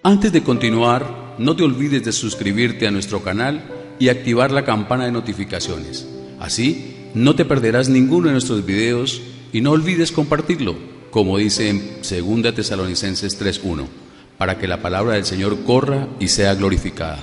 Antes de continuar, no te olvides de suscribirte a nuestro canal y activar la campana de notificaciones. Así, no te perderás ninguno de nuestros videos y no olvides compartirlo, como dice en 2 Tesalonicenses 3:1, para que la palabra del Señor corra y sea glorificada.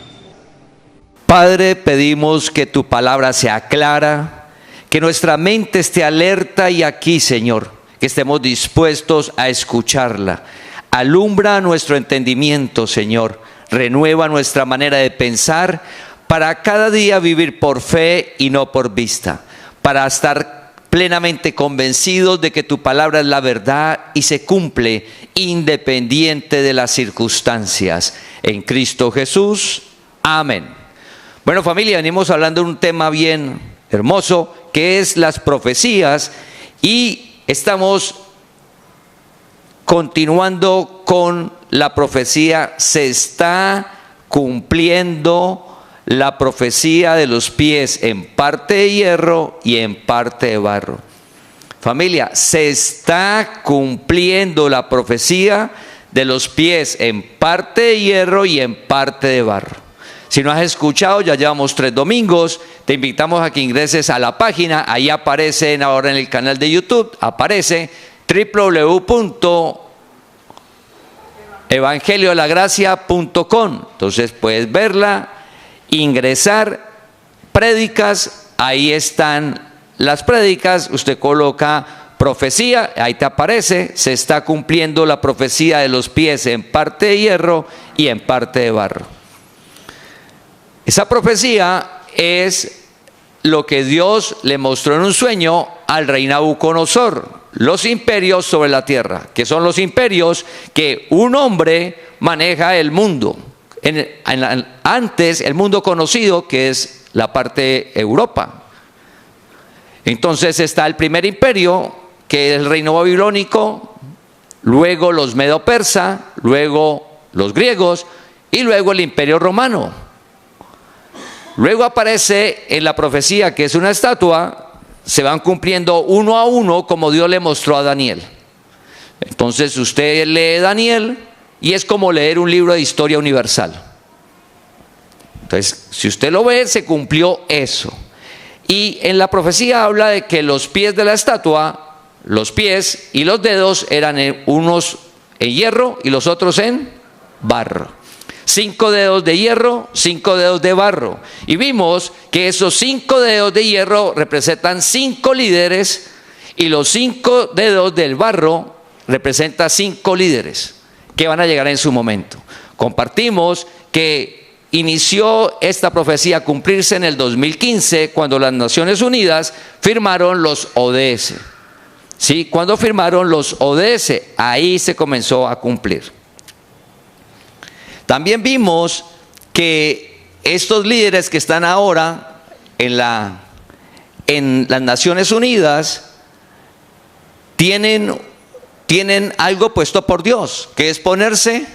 Padre, pedimos que tu palabra sea clara, que nuestra mente esté alerta y aquí, Señor, que estemos dispuestos a escucharla. Alumbra nuestro entendimiento, Señor. Renueva nuestra manera de pensar para cada día vivir por fe y no por vista. Para estar plenamente convencidos de que tu palabra es la verdad y se cumple independiente de las circunstancias. En Cristo Jesús. Amén. Bueno, familia, venimos hablando de un tema bien hermoso que es las profecías y estamos continuando con la profecía. Se está cumpliendo la profecía de los pies en parte de hierro y en parte de barro. Familia, se está cumpliendo la profecía de los pies en parte de hierro y en parte de barro. Si no has escuchado, ya llevamos 3 domingos, te invitamos a que ingreses a la página, ahí aparece ahora en el canal de YouTube, aparece www.evangeliolagracia.com. Entonces puedes verla, ingresar, prédicas, ahí están las prédicas, usted coloca profecía, ahí te aparece, se está cumpliendo la profecía de los pies en parte de hierro y en parte de barro. Esa profecía es lo que Dios le mostró en un sueño al rey Nabucodonosor, los imperios sobre la tierra, que son los imperios que un hombre maneja el mundo. Antes el mundo conocido, que es la parte de Europa. Entonces está el primer imperio, que es el reino babilónico, luego los medo-persa, luego los griegos y luego el imperio romano. Luego aparece en la profecía, que es una estatua, se van cumpliendo uno a uno como Dios le mostró a Daniel. Entonces usted lee Daniel y es como leer un libro de historia universal. Entonces, si usted lo ve, se cumplió eso. Y en la profecía habla de que los pies de la estatua, los pies y los dedos eran unos en hierro y los otros en barro. 5 dedos de hierro, 5 dedos de barro. Y vimos que esos 5 dedos de hierro representan 5 líderes y los 5 dedos del barro representan 5 líderes que van a llegar en su momento. Compartimos que inició esta profecía a cumplirse en el 2015 cuando las Naciones Unidas firmaron los ODS. ¿Sí? Cuando firmaron los ODS, ahí se comenzó a cumplir. También vimos que estos líderes que están ahora en las Naciones Unidas tienen algo puesto por Dios, que es ponerse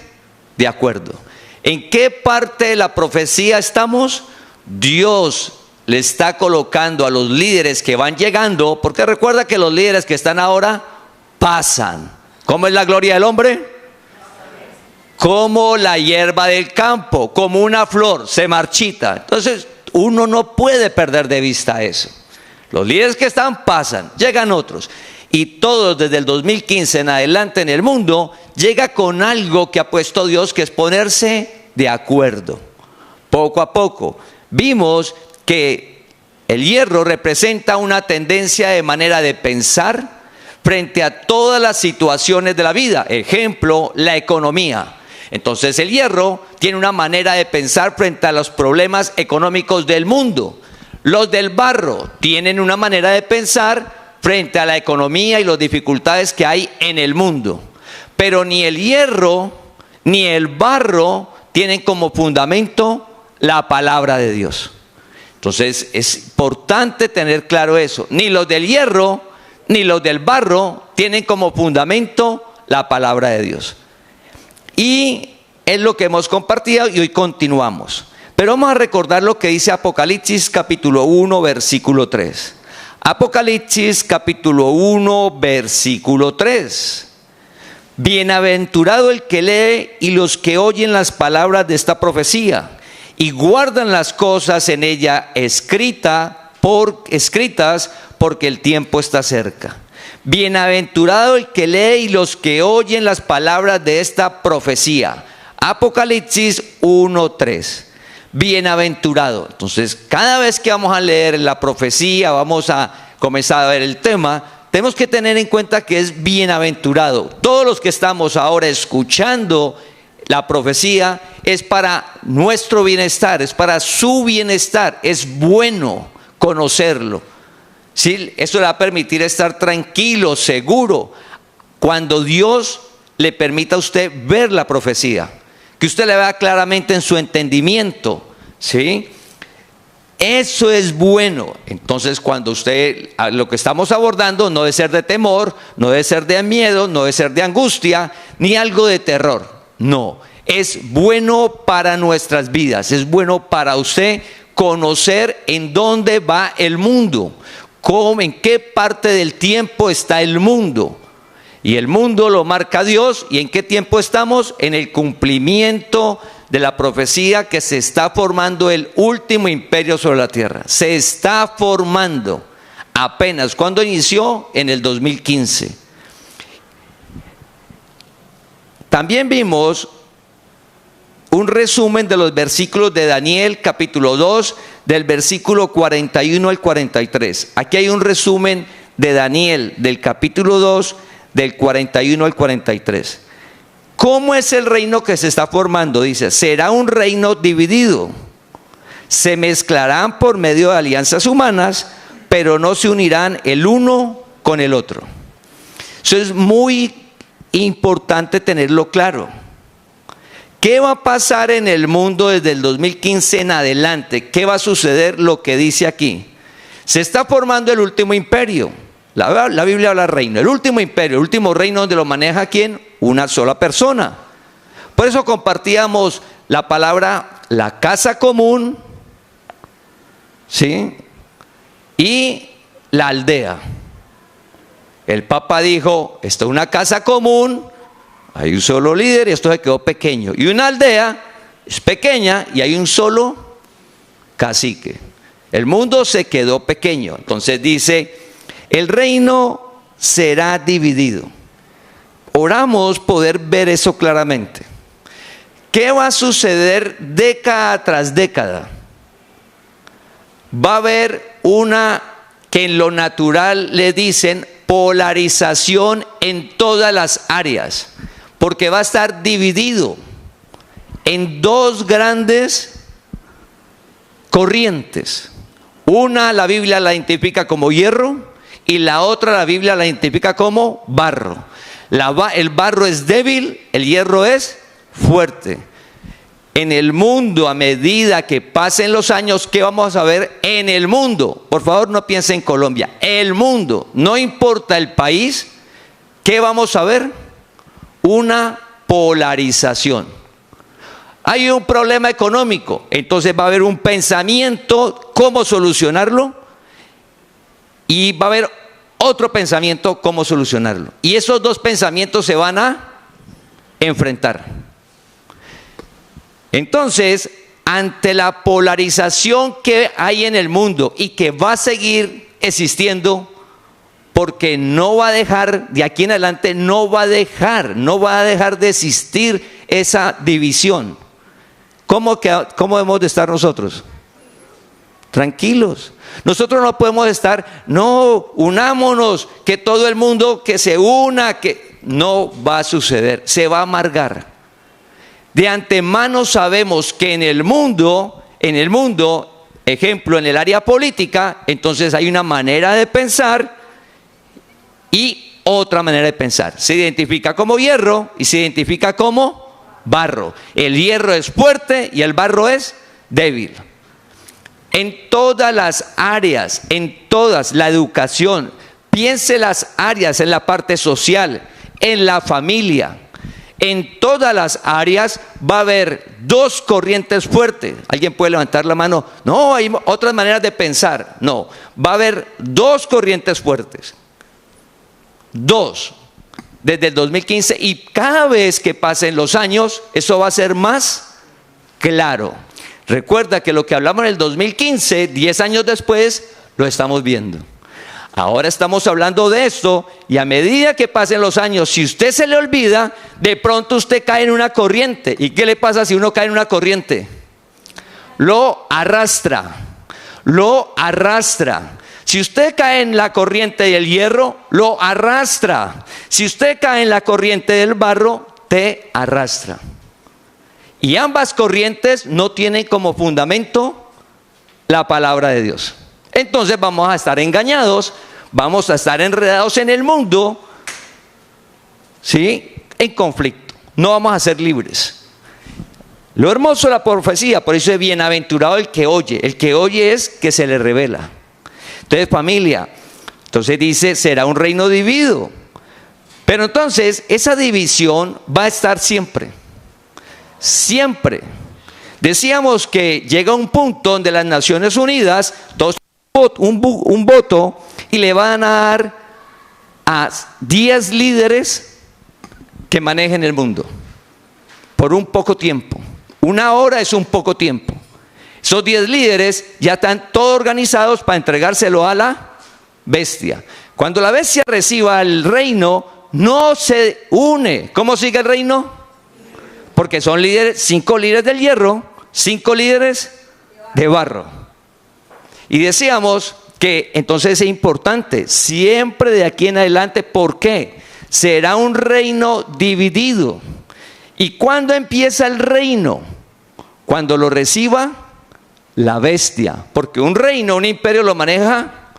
de acuerdo. ¿En qué parte de la profecía estamos? Dios le está colocando a los líderes que van llegando, porque recuerda que los líderes que están ahora pasan. ¿Cómo es la gloria del hombre? Como la hierba del campo, como una flor, se marchita. Entonces uno no puede perder de vista eso. Los líderes que están pasan, llegan otros. Y todos desde el 2015 en adelante en el mundo llega con algo que ha puesto Dios, que es ponerse de acuerdo. Poco a poco vimos que el hierro representa una tendencia de manera de pensar frente a todas las situaciones de la vida. Ejemplo, la economía. Entonces el hierro tiene una manera de pensar frente a los problemas económicos del mundo. Los del barro tienen una manera de pensar frente a la economía y las dificultades que hay en el mundo. Pero ni el hierro ni el barro tienen como fundamento la palabra de Dios. Entonces es importante tener claro eso. Ni los del hierro ni los del barro tienen como fundamento la palabra de Dios. Y es lo que hemos compartido y hoy continuamos. Pero vamos a recordar lo que dice Apocalipsis capítulo 1 versículo 3. Apocalipsis capítulo 1 versículo 3. Bienaventurado el que lee y los que oyen las palabras de esta profecía y guardan las cosas en ella escritas, porque el tiempo está cerca. Bienaventurado el que lee y los que oyen las palabras de esta profecía. Apocalipsis 1:3. Bienaventurado. Entonces, cada vez que vamos a leer la profecía, vamos a comenzar a ver el tema, tenemos que tener en cuenta que es bienaventurado. Todos los que estamos ahora escuchando la profecía es para nuestro bienestar, es para su bienestar. Es bueno conocerlo. ¿Sí? Eso le va a permitir estar tranquilo, seguro, cuando Dios le permita a usted ver la profecía, que usted le vea claramente en su entendimiento. ¿Sí? Eso es bueno. Entonces, cuando usted, lo que estamos abordando no debe ser de temor, no debe ser de miedo, no debe ser de angustia, ni algo de terror. No, es bueno para nuestras vidas, es bueno para usted conocer en dónde va el mundo, en qué parte del tiempo está el mundo. Y el mundo lo marca Dios. ¿Y en qué tiempo estamos? En el cumplimiento de la profecía que se está formando el último imperio sobre la tierra. Se está formando apenas. ¿Cuándo inició? En el 2015. También vimos un resumen de los versículos de Daniel capítulo 2, del versículo 41 al 43. Aquí hay un resumen de Daniel del capítulo 2, del 41 al 43. ¿Cómo es el reino que se está formando? Dice, será un reino dividido. Se mezclarán por medio de alianzas humanas, pero no se unirán el uno con el otro. Eso es muy importante tenerlo claro. ¿Qué va a pasar en el mundo desde el 2015 en adelante? ¿Qué va a suceder? Lo que dice aquí. Se está formando el último imperio. La Biblia habla reino. El último imperio, el último reino, donde lo maneja ¿quién? Una sola persona. Por eso compartíamos la palabra la casa común, ¿sí? Y la aldea. El Papa dijo, esto es una casa común, hay un solo líder y esto se quedó pequeño. Y una aldea es pequeña y hay un solo cacique. El mundo se quedó pequeño. Entonces dice, el reino será dividido. Oramos poder ver eso claramente. ¿Qué va a suceder década tras década? Va a haber una que en lo natural le dicen polarización en todas las áreas, porque va a estar dividido en dos grandes corrientes. Una la Biblia la identifica como hierro y la otra la Biblia la identifica como barro. El barro es débil, el hierro es fuerte. En el mundo, a medida que pasen los años, ¿qué vamos a ver en el mundo? Por favor, no piense en Colombia. El mundo, no importa el país, ¿qué vamos a ver? Una polarización. Hay un problema económico, entonces va a haber un pensamiento, ¿cómo solucionarlo? Y va a haber otro pensamiento, ¿cómo solucionarlo? Y esos dos pensamientos se van a enfrentar. Entonces, ante la polarización que hay en el mundo y que va a seguir existiendo, porque no va a dejar, de aquí en adelante, no va a dejar de existir esa división. ¿Cómo debemos de estar nosotros? Tranquilos. Nosotros no podemos estar, no, unámonos, que todo el mundo que se una, que no va a suceder, se va a amargar. De antemano sabemos que en el mundo, ejemplo, en el área política, entonces hay una manera de pensar y otra manera de pensar. Se identifica como hierro y se identifica como barro. El hierro es fuerte y el barro es débil. En todas las áreas, en todas, la educación, piense las áreas en la parte social, en la familia. En todas las áreas va a haber dos corrientes fuertes. ¿Alguien puede levantar la mano? No, hay otras maneras de pensar. No, va a haber dos corrientes fuertes. Dos. desde el 2015, y cada vez que pasen los años, eso va a ser más claro. Recuerda que lo que hablamos en el 2015, 10 años después, lo estamos viendo. Ahora estamos hablando de esto, y a medida que pasen los años, si usted se le olvida, de pronto usted cae en una corriente. ¿Y qué le pasa si uno cae en una corriente? Lo arrastra, lo arrastra. Si usted cae en la corriente del hierro, lo arrastra. Si usted cae en la corriente del barro, te arrastra. Y ambas corrientes no tienen como fundamento la palabra de Dios. Entonces vamos a estar engañados, vamos a estar enredados en el mundo, ¿sí? En conflicto. No vamos a ser libres. Lo hermoso de la profecía, por eso es bienaventurado el que oye. El que oye es que se le revela. Entonces, familia, entonces dice, será un reino dividido. Pero entonces, esa división va a estar siempre. Siempre. Decíamos que llega un punto donde las Naciones Unidas, todos un voto, y le van a dar a 10 líderes que manejen el mundo. Por un poco tiempo. Una hora es un poco tiempo. Esos 10 líderes ya están todos organizados para entregárselo a la bestia. Cuando la bestia reciba el reino, no se une. ¿Cómo sigue el reino? Porque son líderes, 5 líderes del hierro, 5 líderes de barro. Y decíamos que entonces es importante, siempre de aquí en adelante, ¿por qué? Será un reino dividido. ¿Y cuándo empieza el reino? Cuando lo reciba la bestia, porque un reino, un imperio lo maneja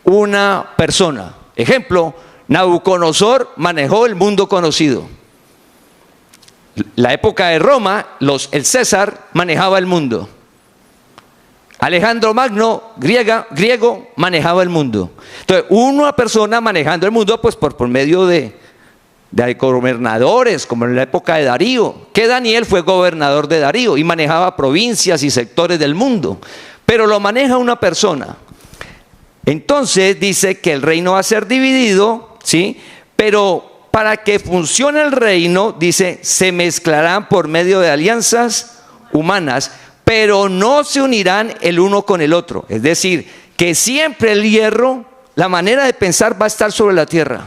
una persona. Ejemplo, Nabucodonosor manejó el mundo conocido. La época de Roma, el César manejaba el mundo. Alejandro Magno, griego, manejaba el mundo. Entonces, una persona manejando el mundo, pues por medio de gobernadores, como en la época de Darío, que Daniel fue gobernador de Darío y manejaba provincias y sectores del mundo, pero lo maneja una persona. Entonces dice que el reino va a ser dividido, ¿sí? Pero para que funcione el reino, dice, se mezclarán por medio de alianzas humanas, pero no se unirán el uno con el otro. Es decir, que siempre el hierro, la manera de pensar va a estar sobre la tierra.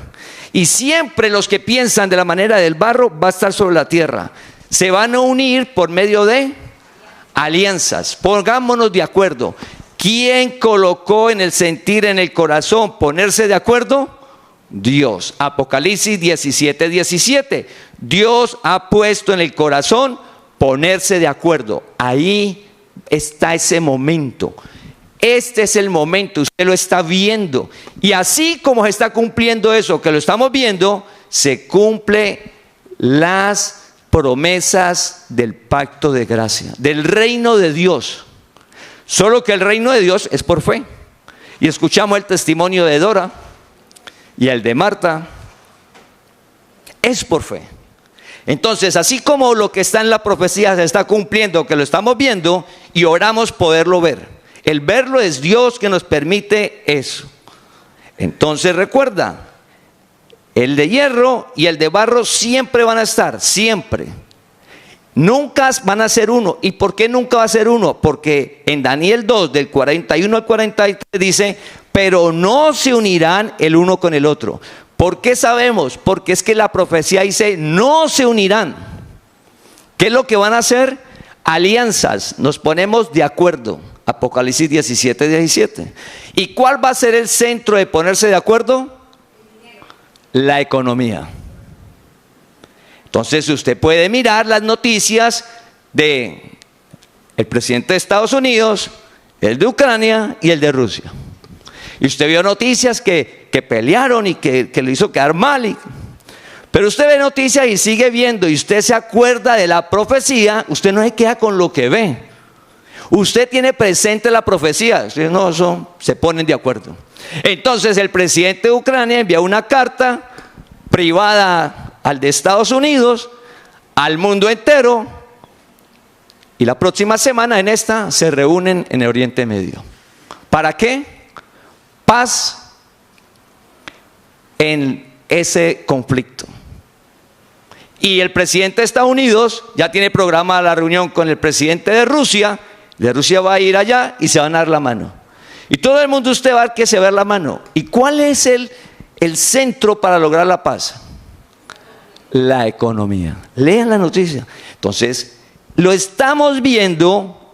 Y siempre los que piensan de la manera del barro va a estar sobre la tierra. Se van a unir por medio de alianzas. Pongámonos de acuerdo. ¿Quién colocó en el sentir, en el corazón, ponerse de acuerdo? Dios. Apocalipsis 17:17. Dios ha puesto en el corazón ponerse de acuerdo. Ahí está ese momento. Este es el momento, usted lo está viendo. Y así como se está cumpliendo eso, que lo estamos viendo, se cumple las promesas del pacto de gracia, del reino de Dios. Solo que el reino de Dios es por fe. Y escuchamos el testimonio de Dora y el de Marta. Es por fe. Entonces, así como lo que está en la profecía se está cumpliendo, que lo estamos viendo, y oramos poderlo ver. El verlo es Dios que nos permite eso. Entonces recuerda, el de hierro y el de barro siempre van a estar, siempre. Nunca van a ser uno. ¿Y por qué nunca va a ser uno? Porque en Daniel 2, del 41 al 43 dice, pero no se unirán el uno con el otro. ¿Por qué sabemos? Porque es que la profecía dice, no se unirán. ¿Qué es lo que van a hacer? Alianzas, nos ponemos de acuerdo. Apocalipsis 17:17. ¿Y cuál va a ser el centro de ponerse de acuerdo? La economía. Entonces usted puede mirar las noticias de el presidente de Estados Unidos, el de Ucrania y el de Rusia. Y usted vio noticias que pelearon y que le hizo quedar mal. Pero usted ve noticias y sigue viendo y usted se acuerda de la profecía, usted no se queda con lo que ve. Usted tiene presente la profecía, no, eso se ponen de acuerdo. Entonces el presidente de Ucrania envía una carta privada al de Estados Unidos, al mundo entero, y la próxima semana en esta se reúnen en el Oriente Medio. ¿Para qué? Paz en ese conflicto. Y el presidente de Estados Unidos ya tiene programada la reunión con el presidente de Rusia. De Rusia va a ir allá y se van a dar la mano. Y todo el mundo usted va a ver que se va a dar la mano. ¿Y cuál es el centro para lograr la paz? La economía. Lean la noticia. Entonces, lo estamos viendo,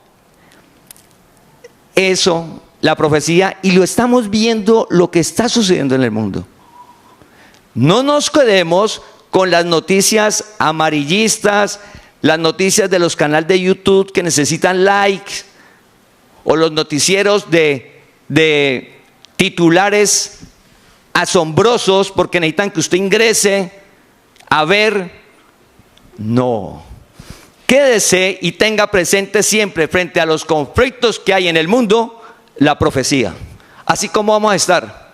eso, la profecía, y lo estamos viendo lo que está sucediendo en el mundo. No nos quedemos con las noticias amarillistas, las noticias de los canales de YouTube que necesitan likes, o los noticieros de titulares asombrosos porque necesitan que usted ingrese a ver. No. Quédese y tenga presente siempre, frente a los conflictos que hay en el mundo, la profecía. Así como vamos a estar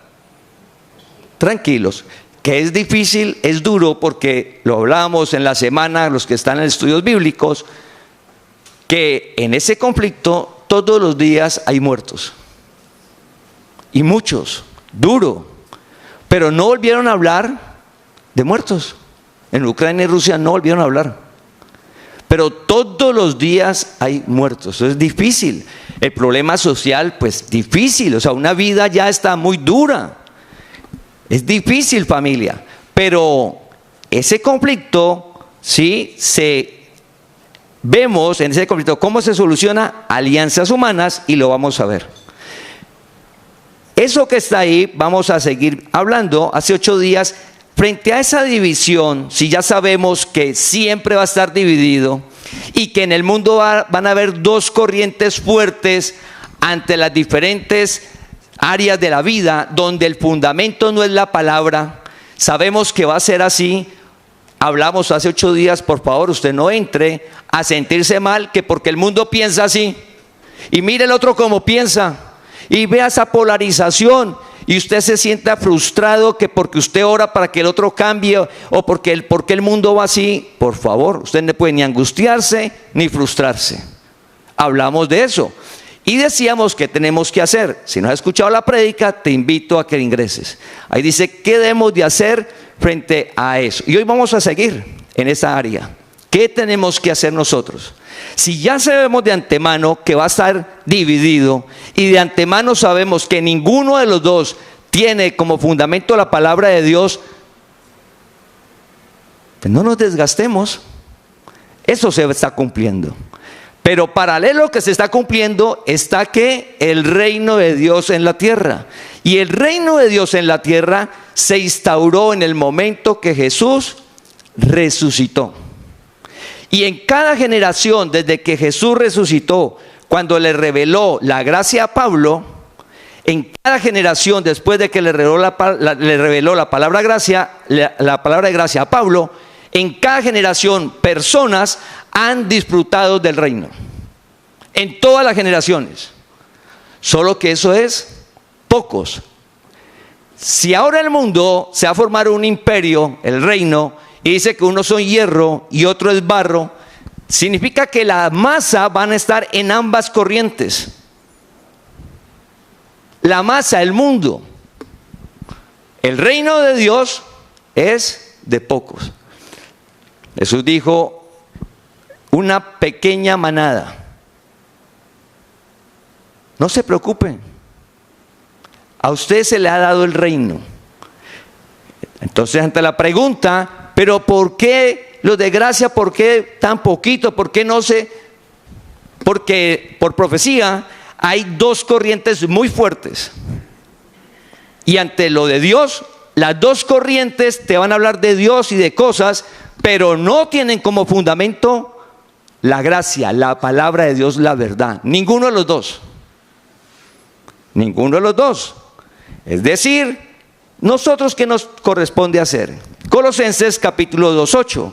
tranquilos. Que es difícil, es duro, porque lo hablábamos en la semana, los que están en estudios bíblicos, que en ese conflicto todos los días hay muertos. Y muchos, duro. Pero no volvieron a hablar de muertos. En Ucrania y Rusia no volvieron a hablar. Pero todos los días hay muertos. Eso es difícil. El problema social, pues difícil. O sea, una vida ya está muy dura. Es difícil, familia, pero ese conflicto, sí, vemos en ese conflicto cómo se soluciona, alianzas humanas, y lo vamos a ver. Eso que está ahí, vamos a seguir hablando. Hace 8 días, frente a esa división, si ya sabemos que siempre va a estar dividido y que en el mundo van a haber 2 corrientes fuertes ante las diferentes áreas de la vida, donde el fundamento no es la palabra, sabemos que va a ser así. Hablamos hace 8 días, por favor, usted no entre a sentirse mal, que porque el mundo piensa así, y mire el otro como piensa, y vea esa polarización, y usted se sienta frustrado, que porque usted ora para que el otro cambie, o porque el mundo va así. Por favor, usted no puede ni angustiarse, ni frustrarse. Hablamos de eso. Y decíamos que tenemos que hacer. Si no has escuchado la prédica, te invito a que ingreses. Ahí dice qué debemos de hacer frente a eso. Y hoy vamos a seguir en esa área. ¿Qué tenemos que hacer nosotros? Si ya sabemos de antemano que va a estar dividido, y de antemano sabemos que ninguno de los dos tiene como fundamento la palabra de Dios, pues no nos desgastemos. Eso se está cumpliendo. Pero paralelo que se está cumpliendo está que el reino de Dios en la tierra. Y el reino de Dios en la tierra se instauró en el momento que Jesús resucitó. Y en cada generación, desde que Jesús resucitó, cuando le reveló la gracia a Pablo, en cada generación, después de que le reveló la palabra gracia, la palabra de gracia a Pablo, en cada generación personas han disfrutado del reino, en todas las generaciones. Solo que eso es pocos. Si ahora el mundo se va a formar un imperio, el reino, y dice que unos son hierro y otro es barro, significa que la masa van a estar en ambas corrientes. La masa, el mundo. El reino de Dios es de pocos. Jesús dijo, una pequeña manada. No se preocupen. A usted se le ha dado el reino. Entonces, ante la pregunta, ¿pero por qué los de gracia? ¿Por qué tan poquito? ¿Por qué no se? Porque por profecía hay 2 corrientes muy fuertes. Y ante lo de Dios, las 2 corrientes te van a hablar de Dios y de cosas, pero no tienen como fundamento la gracia, la palabra de Dios, la verdad. Ninguno de los dos. Ninguno de los dos. Es decir, nosotros, ¿qué nos corresponde hacer? Colosenses capítulo 2:8.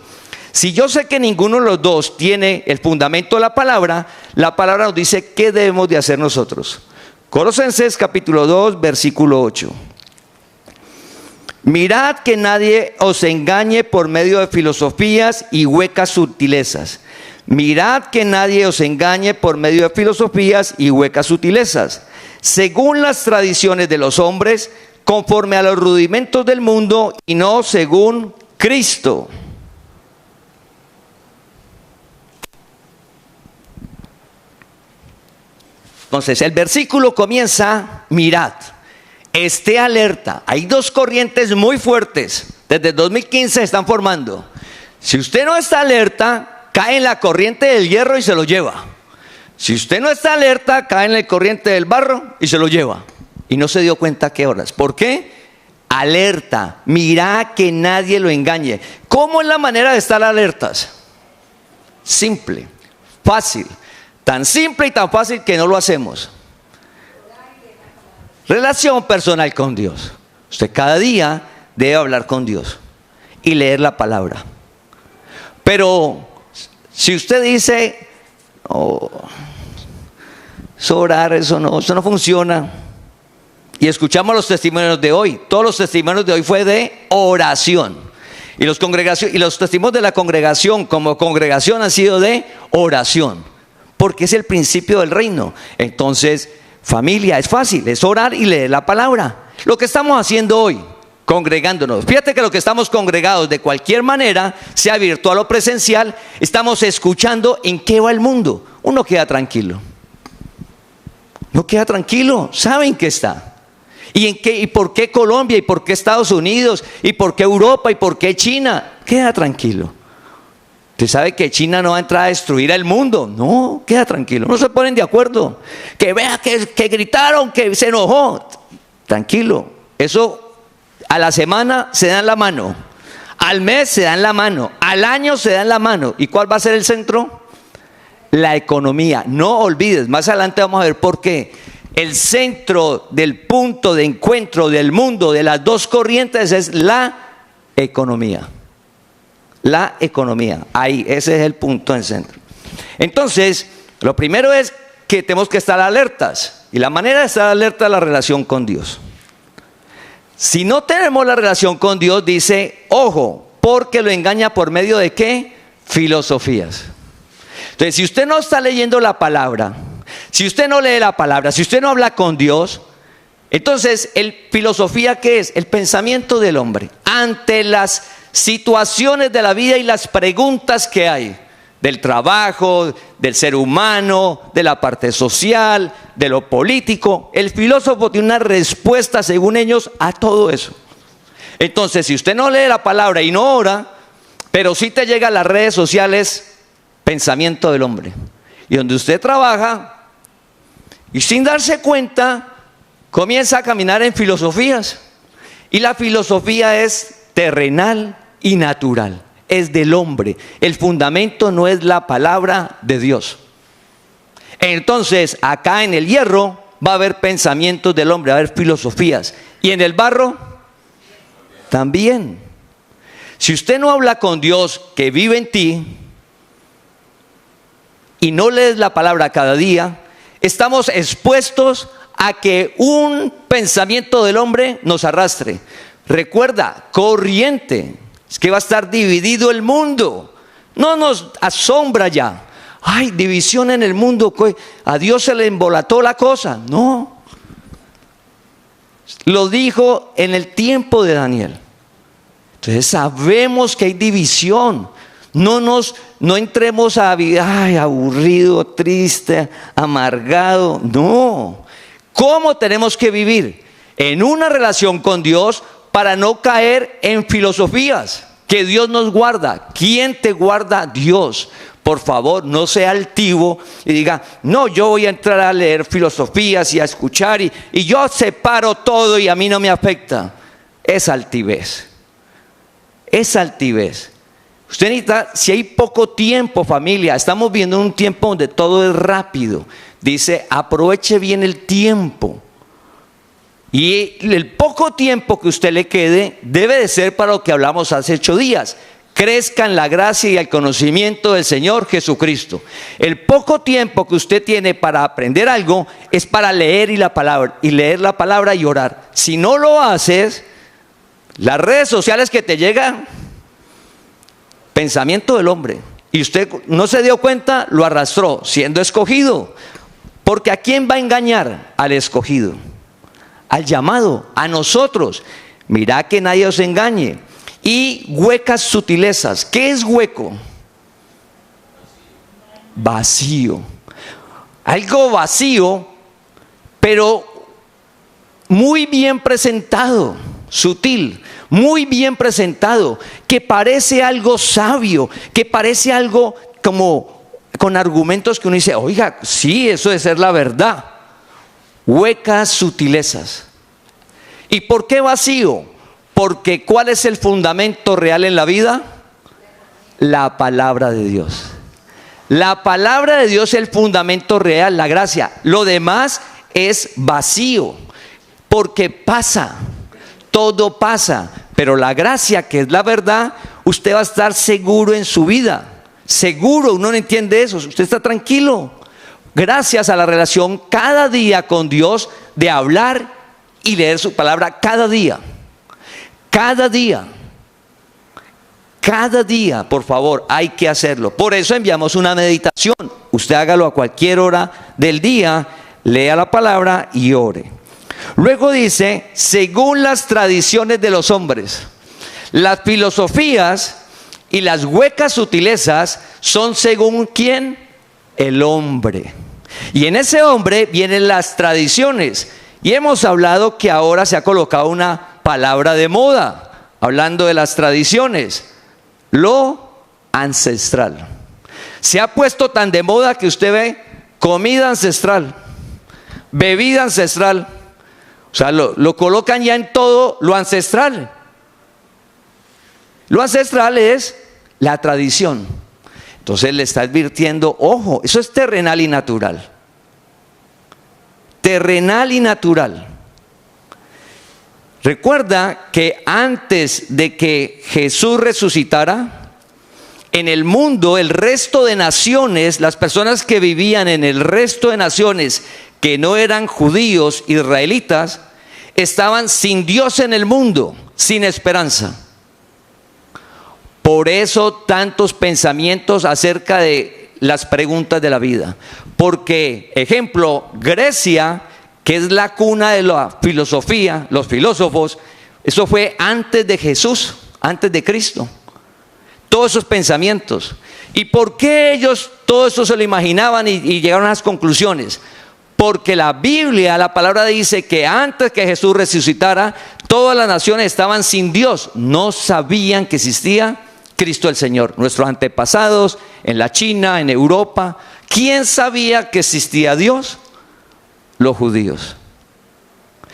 Si yo sé que ninguno de los dos tiene el fundamento de la palabra nos dice qué debemos de hacer nosotros. Colosenses capítulo 2, versículo 8. Mirad que nadie os engañe por medio de filosofías y huecas sutilezas. Mirad que nadie os engañe por medio de filosofías y huecas sutilezas, según las tradiciones de los hombres, conforme a los rudimentos del mundo y no según Cristo. Entonces, el versículo comienza, mirad, esté alerta. Hay dos corrientes muy fuertes, desde el 2015 se están formando. Si usted no está alerta, cae en la corriente del hierro y se lo lleva. Si usted no está alerta, cae en la corriente del barro y se lo lleva. Y no se dio cuenta a qué horas. ¿Por qué? Alerta, mira que nadie lo engañe. ¿Cómo es la manera de estar alertas? Simple, fácil. Tan simple y tan fácil que no lo hacemos. Relación personal con Dios. Usted cada día debe hablar con Dios y leer la palabra. Pero si usted dice, oh, eso orar, eso no funciona. Y escuchamos los testimonios de hoy. Todos los testimonios de hoy fue de oración. Y los testimonios de la congregación como congregación han sido de oración. Porque es el principio del reino. Entonces, familia, es fácil, es orar y leer la palabra. Lo que estamos haciendo hoy, congregándonos. Fíjate que lo que estamos congregados de cualquier manera, sea virtual o presencial, estamos escuchando en qué va el mundo. Uno queda tranquilo. No queda tranquilo, saben que está. ¿Y por qué Colombia? ¿Y por qué Estados Unidos? ¿Y por qué Europa? ¿Y por qué China? Queda tranquilo. Usted sabe que China no va a entrar a destruir el mundo. No, queda tranquilo. No se ponen de acuerdo. Que vea que gritaron, que se enojó. Tranquilo. Eso a la semana se dan la mano. Al mes se dan la mano. Al año se dan la mano. ¿Y cuál va a ser el centro? La economía. No olvides, más adelante vamos a ver por qué. El centro del punto de encuentro del mundo de las dos corrientes es la economía. La economía, ahí, ese es el punto en centro. Entonces, lo primero es que tenemos que estar alertas. Y la manera de estar alerta es la relación con Dios. Si no tenemos la relación con Dios, dice, ojo, porque lo engaña por medio de ¿qué? Filosofías. Entonces, si usted no está leyendo la palabra, si usted no lee la palabra, si usted no habla con Dios, entonces, filosofía, ¿qué es? El pensamiento del hombre ante las situaciones de la vida y las preguntas que hay del trabajo, del ser humano, de la parte social, de lo político. El filósofo tiene una respuesta, según ellos, a todo eso. Entonces, si usted no lee la palabra y no ora, pero sí te llega a las redes sociales, pensamiento del hombre. Y donde usted trabaja, y sin darse cuenta, comienza a caminar en filosofías. Y la filosofía es terrenal y natural, es del hombre. El fundamento no es la palabra de Dios. Entonces, acá en el hierro va a haber pensamientos del hombre, va a haber filosofías. Y en el barro, también. Si usted no habla con Dios que vive en ti, y no lees la palabra cada día, estamos expuestos a que un pensamiento del hombre nos arrastre. Recuerda, corriente, es que va a estar dividido el mundo. No nos asombra ya. Ay, división en el mundo, a Dios se le embolató la cosa. No. Lo dijo en el tiempo de Daniel. Entonces sabemos que hay división. No entremos a ay, aburrido, triste, amargado. No. ¿Cómo tenemos que vivir? En una relación con Dios para no caer en filosofías. Que Dios nos guarda. ¿Quién te guarda? Dios. Por favor, no sea altivo y diga, no, yo voy a entrar a leer filosofías y a escuchar y yo separo todo y a mí no me afecta. Es altivez. Es altivez. Usted necesita, si hay poco tiempo, familia, estamos viendo un tiempo donde todo es rápido. Dice, aproveche bien el tiempo. Y el poco tiempo que usted le quede debe de ser para lo que hablamos hace 8 días. Crezca en la gracia y el conocimiento del Señor Jesucristo. El poco tiempo que usted tiene para aprender algo es para leer leer la palabra y orar. Si no lo haces, las redes sociales que te llegan, pensamiento del hombre, y usted no se dio cuenta, lo arrastró siendo escogido. Porque ¿a quién va a engañar? Al escogido, al llamado, a nosotros. Mirá que nadie os engañe. Y huecas sutilezas. ¿Qué es hueco? Vacío. Algo vacío pero muy bien presentado, sutil, muy bien presentado, que parece algo sabio, que parece algo como con argumentos que uno dice, oiga, sí, eso debe ser la verdad. Huecas sutilezas. ¿Y por qué vacío? Porque ¿cuál es el fundamento real en la vida? La palabra de Dios. La palabra de Dios es el fundamento real, la gracia. Lo demás es vacío, porque pasa, todo pasa. Pero la gracia, que es la verdad, usted va a estar seguro en su vida. Seguro, uno no entiende eso, usted está tranquilo. Gracias a la relación cada día con Dios, de hablar y leer su palabra cada día. Cada día. Cada día, por favor, hay que hacerlo. Por eso enviamos una meditación. Usted hágalo a cualquier hora del día, lea la palabra y ore. Luego dice, según las tradiciones de los hombres, las filosofías y las huecas sutilezas son según ¿quién? El hombre. Y en ese hombre vienen las tradiciones. Y hemos hablado que ahora se ha colocado una palabra de moda, hablando de las tradiciones. Lo ancestral. Se ha puesto tan de moda que usted ve comida ancestral, bebida ancestral. O sea, lo colocan ya en todo lo ancestral. Lo ancestral es la tradición. Entonces le está advirtiendo, ojo, eso es terrenal y natural. Terrenal y natural. Recuerda que antes de que Jesús resucitara, en el mundo, el resto de naciones, las personas que vivían en el resto de naciones que no eran judíos, israelitas, estaban sin Dios en el mundo, sin esperanza. Por eso tantos pensamientos acerca de las preguntas de la vida. Porque, ejemplo, Grecia, que es la cuna de la filosofía, los filósofos, eso fue antes de Jesús, antes de Cristo. Todos esos pensamientos. ¿Y por qué ellos todo eso se lo imaginaban y llegaron a las conclusiones? Porque la Biblia, la palabra dice que antes que Jesús resucitara, todas las naciones estaban sin Dios. No sabían que existía Cristo el Señor. Nuestros antepasados en la China, en Europa, ¿quién sabía que existía Dios? Los judíos.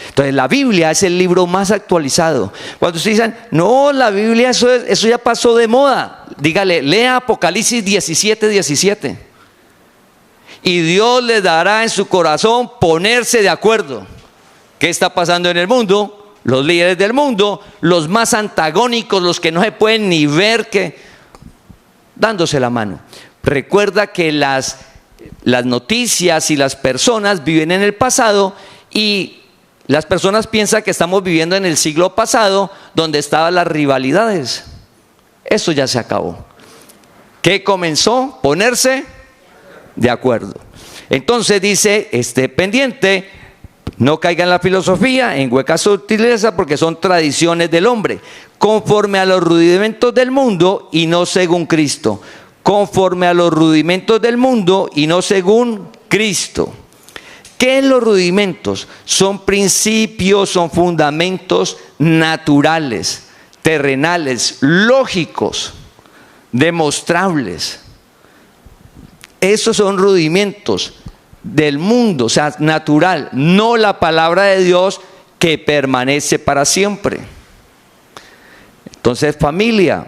Entonces la Biblia es el libro más actualizado. Cuando ustedes dicen, no, la Biblia eso ya pasó de moda, dígale, lea Apocalipsis 17:17. Y Dios le dará en su corazón ponerse de acuerdo. ¿Qué está pasando en el mundo? Los líderes del mundo, los más antagónicos, los que no se pueden ni ver, que dándose la mano. Recuerda que las noticias y las personas viven en el pasado, y las personas piensan que estamos viviendo en el siglo pasado, donde estaban las rivalidades. Eso ya se acabó. ¿Qué comenzó? Ponerse de acuerdo. Entonces dice, esté pendiente, no caiga en la filosofía, en huecas sutilezas, porque son tradiciones del hombre, conforme a los rudimentos del mundo y no según Cristo. Conforme a los rudimentos del mundo y no según Cristo. ¿Qué son los rudimentos? Son principios, son fundamentos naturales, terrenales, lógicos, demostrables. Esos son rudimentos del mundo, o sea, natural, no la palabra de Dios que permanece para siempre. Entonces, familia,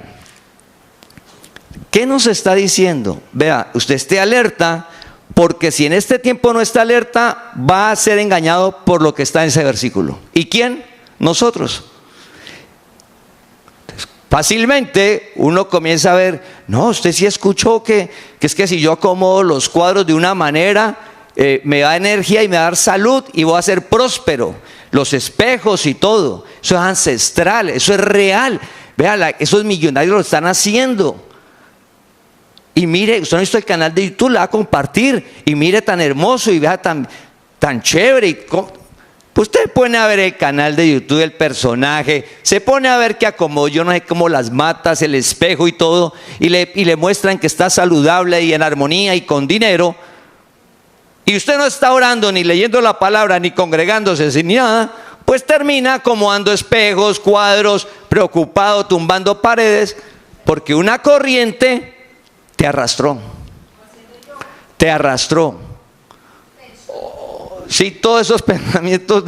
¿qué nos está diciendo? Vea, usted esté alerta, porque si en este tiempo no está alerta, va a ser engañado por lo que está en ese versículo. ¿Y quién? Nosotros. Fácilmente uno comienza a ver, no, usted sí escuchó que es que si yo acomodo los cuadros de una manera, me da energía y me da salud y voy a ser próspero. Los espejos y todo, eso es ancestral, eso es real. Vea, esos millonarios lo están haciendo. Y mire, usted no ha visto el canal de YouTube, la va a compartir, y mire tan hermoso y vea tan chévere. Usted pone a ver el canal de YouTube del personaje, se pone a ver que acomodó, yo no sé cómo las matas, el espejo y todo, y le muestran que está saludable y en armonía y con dinero, y usted no está orando, ni leyendo la palabra, ni congregándose, ni nada, pues termina acomodando espejos, cuadros, preocupado, tumbando paredes, porque una corriente te arrastró. Te arrastró. Sí, todos esos pensamientos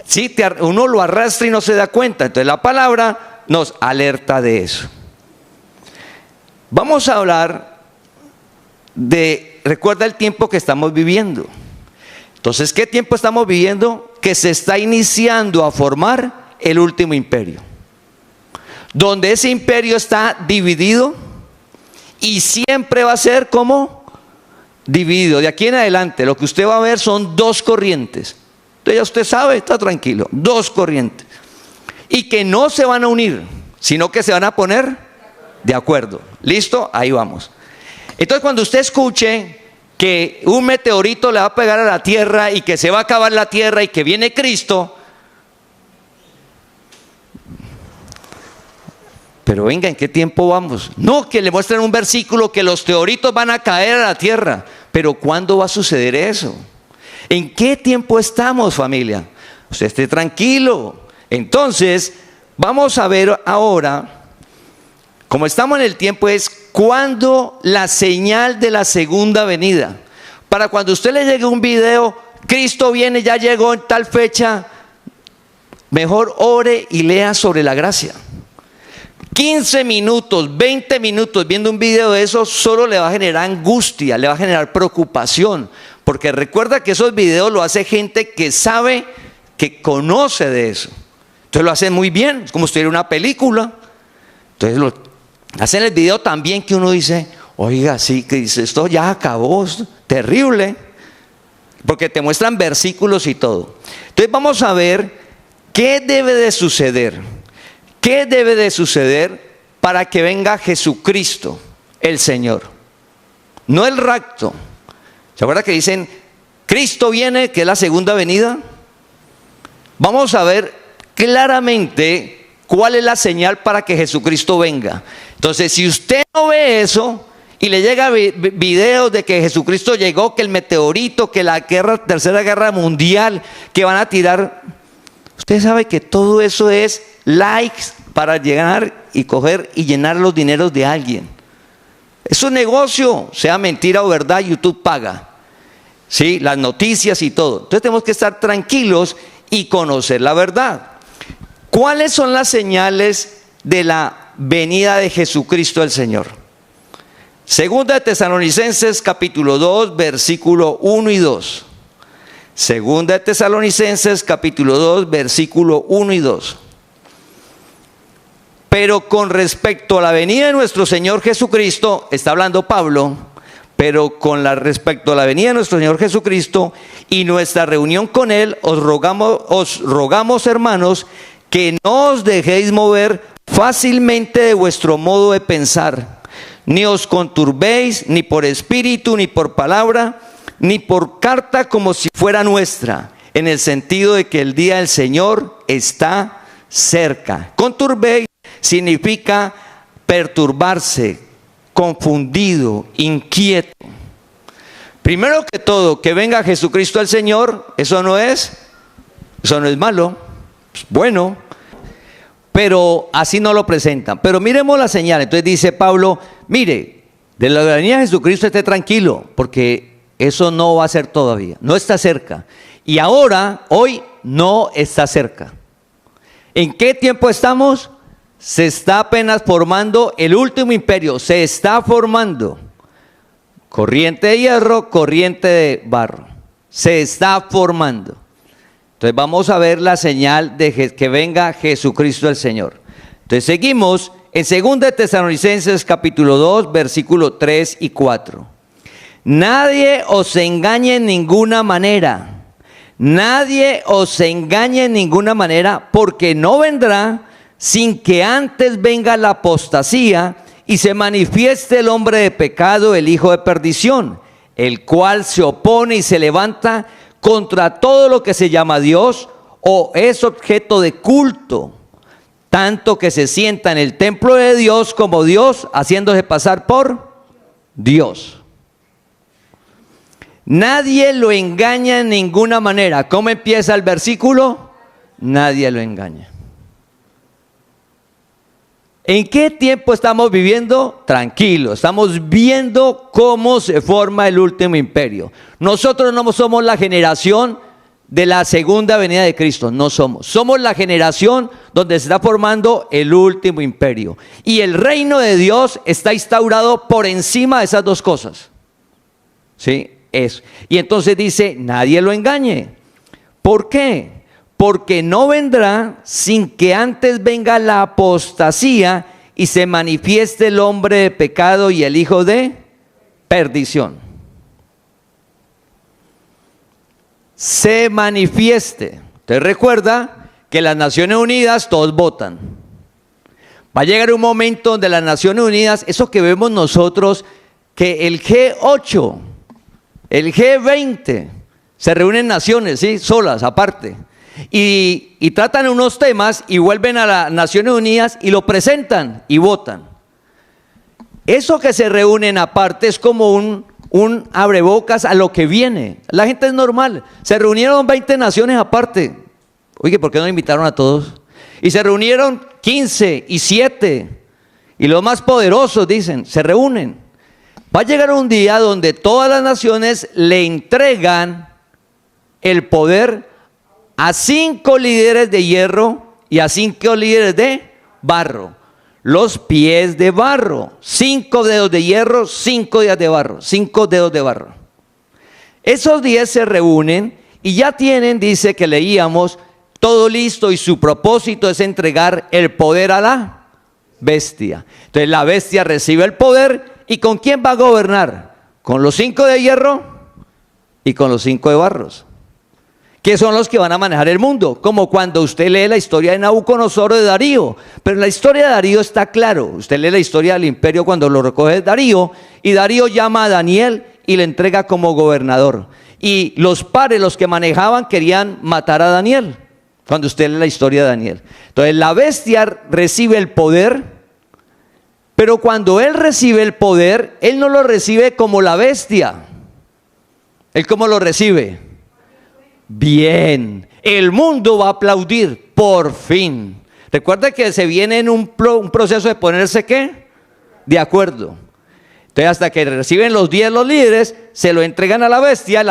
sí, uno lo arrastra y no se da cuenta. Entonces la palabra nos alerta de eso. Vamos a hablar recuerda el tiempo que estamos viviendo. Entonces, ¿qué tiempo estamos viviendo? Que se está iniciando a formar el último imperio, donde ese imperio está dividido y siempre va a ser como dividido. De aquí en adelante lo que usted va a ver son dos corrientes. Entonces ya usted sabe, está tranquilo, dos corrientes, y que no se van a unir, sino que se van a poner de acuerdo. ¿Listo? Ahí vamos. Entonces, cuando usted escuche que un meteorito le va a pegar a la tierra y que se va a acabar la tierra y que viene Cristo, pero venga, ¿en qué tiempo vamos? No, que le muestren un versículo que los meteoritos van a caer a la tierra. Pero ¿cuándo va a suceder eso? ¿En qué tiempo estamos, familia? Usted esté tranquilo. Entonces, vamos a ver ahora, como estamos en el tiempo, es cuando la señal de la segunda venida. Para cuando a usted le llegue un video, Cristo viene, ya llegó en tal fecha, mejor ore y lea sobre la gracia. 15 minutos, 20 minutos viendo un video de eso solo le va a generar angustia, le va a generar preocupación, porque recuerda que esos videos lo hace gente que sabe, que conoce de eso. Entonces lo hacen muy bien, es como si tuviera una película. Entonces hacen el video tan bien que uno dice, oiga, sí, que dice, esto ya acabó, esto, terrible, porque te muestran versículos y todo. Entonces vamos a ver qué debe de suceder. ¿Qué debe de suceder para que venga Jesucristo, el Señor? No el rapto. ¿Se acuerdan que dicen, Cristo viene, que es la segunda venida? Vamos a ver claramente cuál es la señal para que Jesucristo venga. Entonces, si usted no ve eso y le llega videos de que Jesucristo llegó, que el meteorito, que la tercera guerra mundial, que van a tirar, usted sabe que todo eso es likes para llegar y coger y llenar los dineros de alguien. Es un negocio, sea mentira o verdad, YouTube paga, ¿sí? Las noticias y todo. Entonces tenemos que estar tranquilos y conocer la verdad. ¿Cuáles son las señales de la venida de Jesucristo el Señor? Segunda de Tesalonicenses capítulo 2 versículo 1 y 2. Segunda de Tesalonicenses capítulo 2 versículo 1 y 2. Pero con respecto a la venida de nuestro Señor Jesucristo, está hablando Pablo, pero respecto a la venida de nuestro Señor Jesucristo y nuestra reunión con Él, os rogamos, hermanos, que no os dejéis mover fácilmente de vuestro modo de pensar, ni os conturbéis, ni por espíritu, ni por palabra, ni por carta como si fuera nuestra, en el sentido de que el día del Señor está cerca. Conturbéis significa perturbarse, confundido, inquieto. Primero que todo, que venga Jesucristo el Señor, eso no es malo, es bueno, pero así no lo presentan. Pero miremos la señal. Entonces dice Pablo, mire, de la venida de Jesucristo esté tranquilo, porque eso no va a ser todavía, no está cerca. Y ahora, hoy, no está cerca. ¿En qué tiempo estamos? Se está apenas formando el último imperio, se está formando. Corriente de hierro, corriente de barro. Se está formando. Entonces vamos a ver la señal de que venga Jesucristo el Señor. Entonces seguimos en 2 de Tesalonicenses capítulo 2 versículo 3 y 4. Nadie os engañe en ninguna manera. Nadie os engañe en ninguna manera, porque no vendrá sin que antes venga la apostasía y se manifieste el hombre de pecado, el hijo de perdición, el cual se opone y se levanta contra todo lo que se llama Dios o es objeto de culto, tanto que se sienta en el templo de Dios como Dios, haciéndose pasar por Dios. Nadie lo engaña en ninguna manera. ¿Cómo empieza el versículo? Nadie lo engaña. ¿En qué tiempo estamos viviendo? Tranquilo, estamos viendo cómo se forma el último imperio. Nosotros no somos la generación de la segunda venida de Cristo, no somos. Somos la generación donde se está formando el último imperio. Y el reino de Dios está instaurado por encima de esas dos cosas. ¿Sí? Eso. Y entonces dice, nadie lo engañe. ¿Por qué? Porque no vendrá sin que antes venga la apostasía y se manifieste el hombre de pecado y el hijo de perdición. Se manifieste. Usted recuerda que las Naciones Unidas todos votan. Va a llegar un momento donde las Naciones Unidas, eso que vemos nosotros, que el G8, el G20, se reúnen naciones, ¿sí? Solas, aparte. Y tratan unos temas y vuelven a las Naciones Unidas y lo presentan y votan. Eso que se reúnen aparte es como un abrebocas a lo que viene. La gente es normal. Se reunieron 20 naciones aparte. Oye, ¿por qué no invitaron a todos? Y se reunieron 15 y 7. Y los más poderosos, dicen, se reúnen. Va a llegar un día donde todas las naciones le entregan el poder a 5 líderes de hierro y a 5 líderes de barro. Los pies de barro, 5 dedos de hierro, 5 dedos de barro, 5 dedos de barro. Esos 10 se reúnen y ya tienen, dice que leíamos, todo listo y su propósito es entregar el poder a la bestia. Entonces la bestia recibe el poder y ¿con quién va a gobernar? Con los 5 de hierro y con los 5 de barros, que son los que van a manejar el mundo, como cuando usted lee la historia de Nabucodonosor o de Darío. Pero en la historia de Darío está claro, usted lee la historia del imperio cuando lo recoge Darío, y Darío llama a Daniel y le entrega como gobernador. Y los pares, los que manejaban, querían matar a Daniel, cuando usted lee la historia de Daniel. Entonces la bestia recibe el poder, pero cuando él recibe el poder, él no lo recibe como la bestia. ¿Él cómo lo recibe? Bien, el mundo va a aplaudir, por fin. Recuerda que se viene en un proceso de ponerse, ¿qué? De acuerdo. Entonces hasta que reciben los 10 los líderes, se lo entregan a la bestia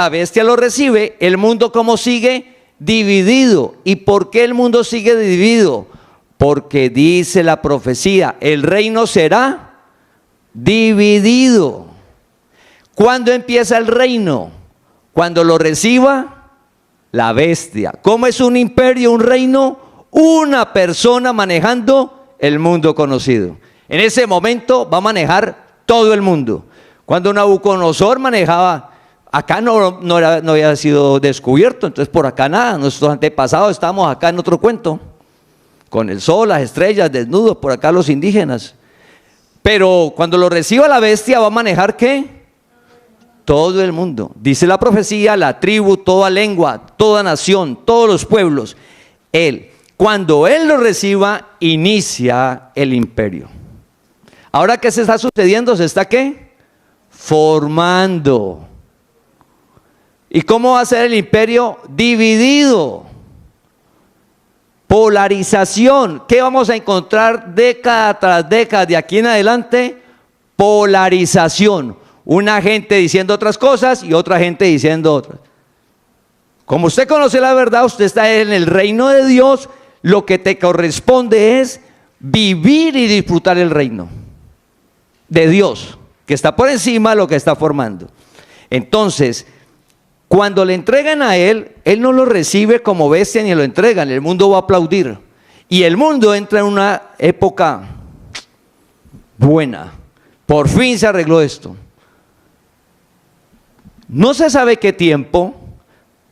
lo recibe, el mundo ¿cómo sigue? Dividido. ¿Y por qué el mundo sigue dividido? Porque dice la profecía, el reino será dividido. ¿Cuándo empieza el reino? Cuando lo reciba la bestia. ¿Cómo es un imperio, un reino? Una persona manejando el mundo conocido. En ese momento va a manejar todo el mundo. Cuando Nabucodonosor manejaba, acá no había sido descubierto, entonces por acá nada, nuestros antepasados estábamos acá en otro cuento, con el sol, las estrellas, desnudos, por acá los indígenas. Pero cuando lo reciba la bestia va a manejar ¿qué? Todo el mundo. Dice la profecía, la tribu, toda lengua, toda nación, todos los pueblos. Cuando él lo reciba, inicia el imperio. Ahora, ¿qué se está sucediendo? ¿Se está qué? Formando. ¿Y cómo va a ser el imperio? Dividido. Polarización. ¿Qué vamos a encontrar década tras década de aquí en adelante? Polarización. Una gente diciendo otras cosas y otra gente diciendo otras. Como usted conoce la verdad, usted está en el reino de Dios, lo que te corresponde es vivir y disfrutar el reino de Dios, que está por encima de lo que está formando. Entonces, cuando le entregan a él no lo recibe como bestia ni lo entregan, el mundo va a aplaudir. Y el mundo entra en una época buena. Por fin se arregló esto. No se sabe qué tiempo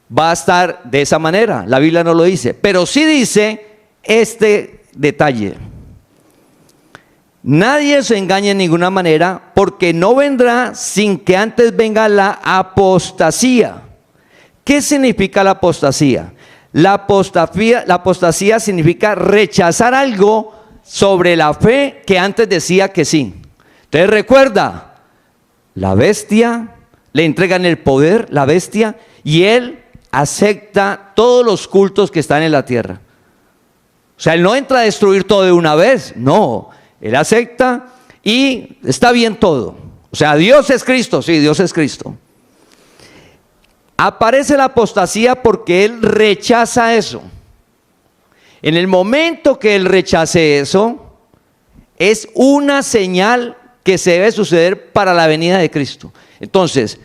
va a estar de esa manera, la Biblia no lo dice, pero sí dice este detalle: nadie se engañe en ninguna manera, porque no vendrá sin que antes venga la apostasía. ¿Qué significa la apostasía? La apostasía significa rechazar algo sobre la fe que antes decía que sí. Entonces recuerda, la bestia le entregan el poder, la bestia, y él acepta todos los cultos que están en la tierra. O sea, él no entra a destruir todo de una vez, no, él acepta y está bien todo. O sea, Dios es Cristo, sí, Dios es Cristo. Aparece la apostasía porque él rechaza eso. En el momento que él rechace eso, es una señal que se debe suceder para la venida de Cristo. Entonces,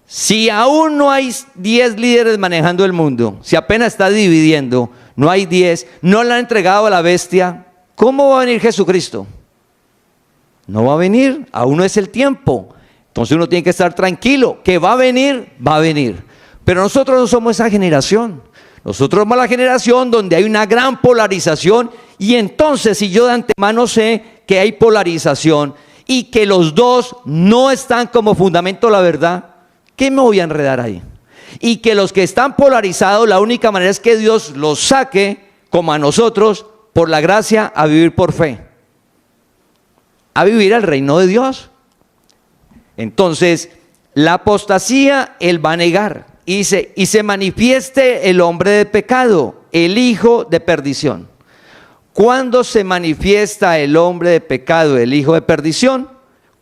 si aún no hay 10 líderes manejando el mundo, si apenas está dividiendo, no hay 10, no le han entregado a la bestia, ¿cómo va a venir Jesucristo? No va a venir, aún no es el tiempo. Entonces uno tiene que estar tranquilo, que va a venir, va a venir. Pero nosotros no somos esa generación. Nosotros somos la generación donde hay una gran polarización, y entonces si yo de antemano sé que hay polarización y que los dos no están como fundamento la verdad, ¿qué me voy a enredar ahí? Y que los que están polarizados, la única manera es que Dios los saque, como a nosotros, por la gracia, a vivir por fe, a vivir el reino de Dios. Entonces, la apostasía él va a negar. Y dice, y se manifieste el hombre de pecado, el hijo de perdición. ¿Cuándo se manifiesta el hombre de pecado, el hijo de perdición?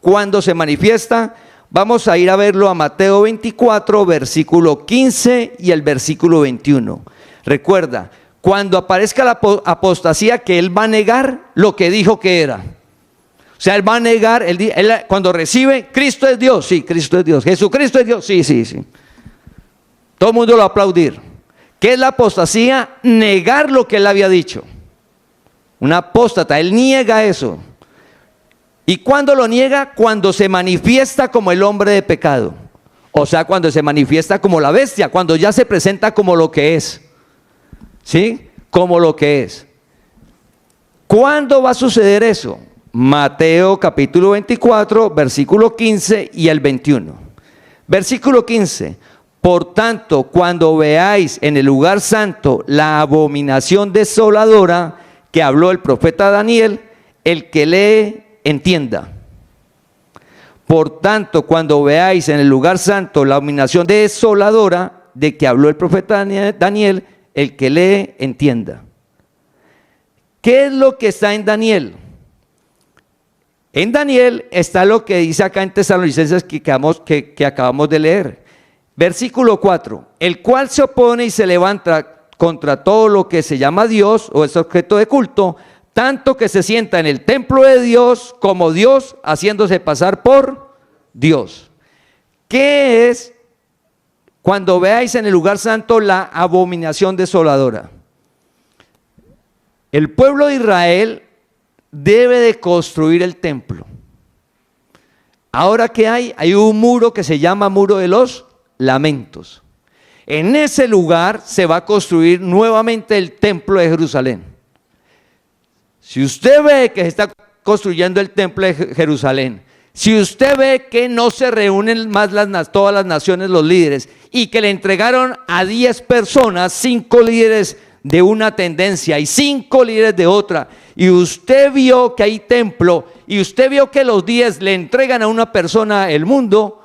¿Cuándo se manifiesta? Vamos a ir a verlo a Mateo 24, versículo 15 y el versículo 21. Recuerda, cuando aparezca la apostasía, que él va a negar lo que dijo que era. O sea, él va a negar, él cuando recibe, Cristo es Dios, sí, Cristo es Dios. Jesucristo es Dios, sí, sí, sí. Todo el mundo lo va a aplaudir. ¿Qué es la apostasía? Negar lo que él había dicho. Un apóstata, él niega eso. ¿Y cuándo lo niega? Cuando se manifiesta como el hombre de pecado. O sea, cuando se manifiesta como la bestia, cuando ya se presenta como lo que es. ¿Sí? Como lo que es. ¿Cuándo va a suceder eso? Mateo capítulo 24, versículo 15 y el 21. Versículo 15. Por tanto, cuando veáis en el lugar santo la abominación desoladora que habló el profeta Daniel, el que lee entienda. Por tanto, cuando veáis en el lugar santo la abominación desoladora de que habló el profeta Daniel, el que lee entienda. ¿Qué es lo que está en Daniel? En Daniel está lo que dice acá en Tesalonicenses que acabamos de leer. Versículo 4, el cual se opone y se levanta contra todo lo que se llama Dios o es objeto de culto, tanto que se sienta en el templo de Dios como Dios, haciéndose pasar por Dios. ¿Qué es cuando veáis en el lugar santo la abominación desoladora? El pueblo de Israel debe de construir el templo. Ahora, ¿qué hay? Hay un muro que se llama Muro de los Lamentos. En ese lugar se va a construir nuevamente el templo de Jerusalén. Si usted ve que se está construyendo el templo de Jerusalén, si usted ve que no se reúnen más todas las naciones, los líderes, y que le entregaron a 10 personas, 5 líderes de una tendencia y 5 líderes de otra, y usted vio que hay templo, y usted vio que los 10 le entregan a una persona el mundo,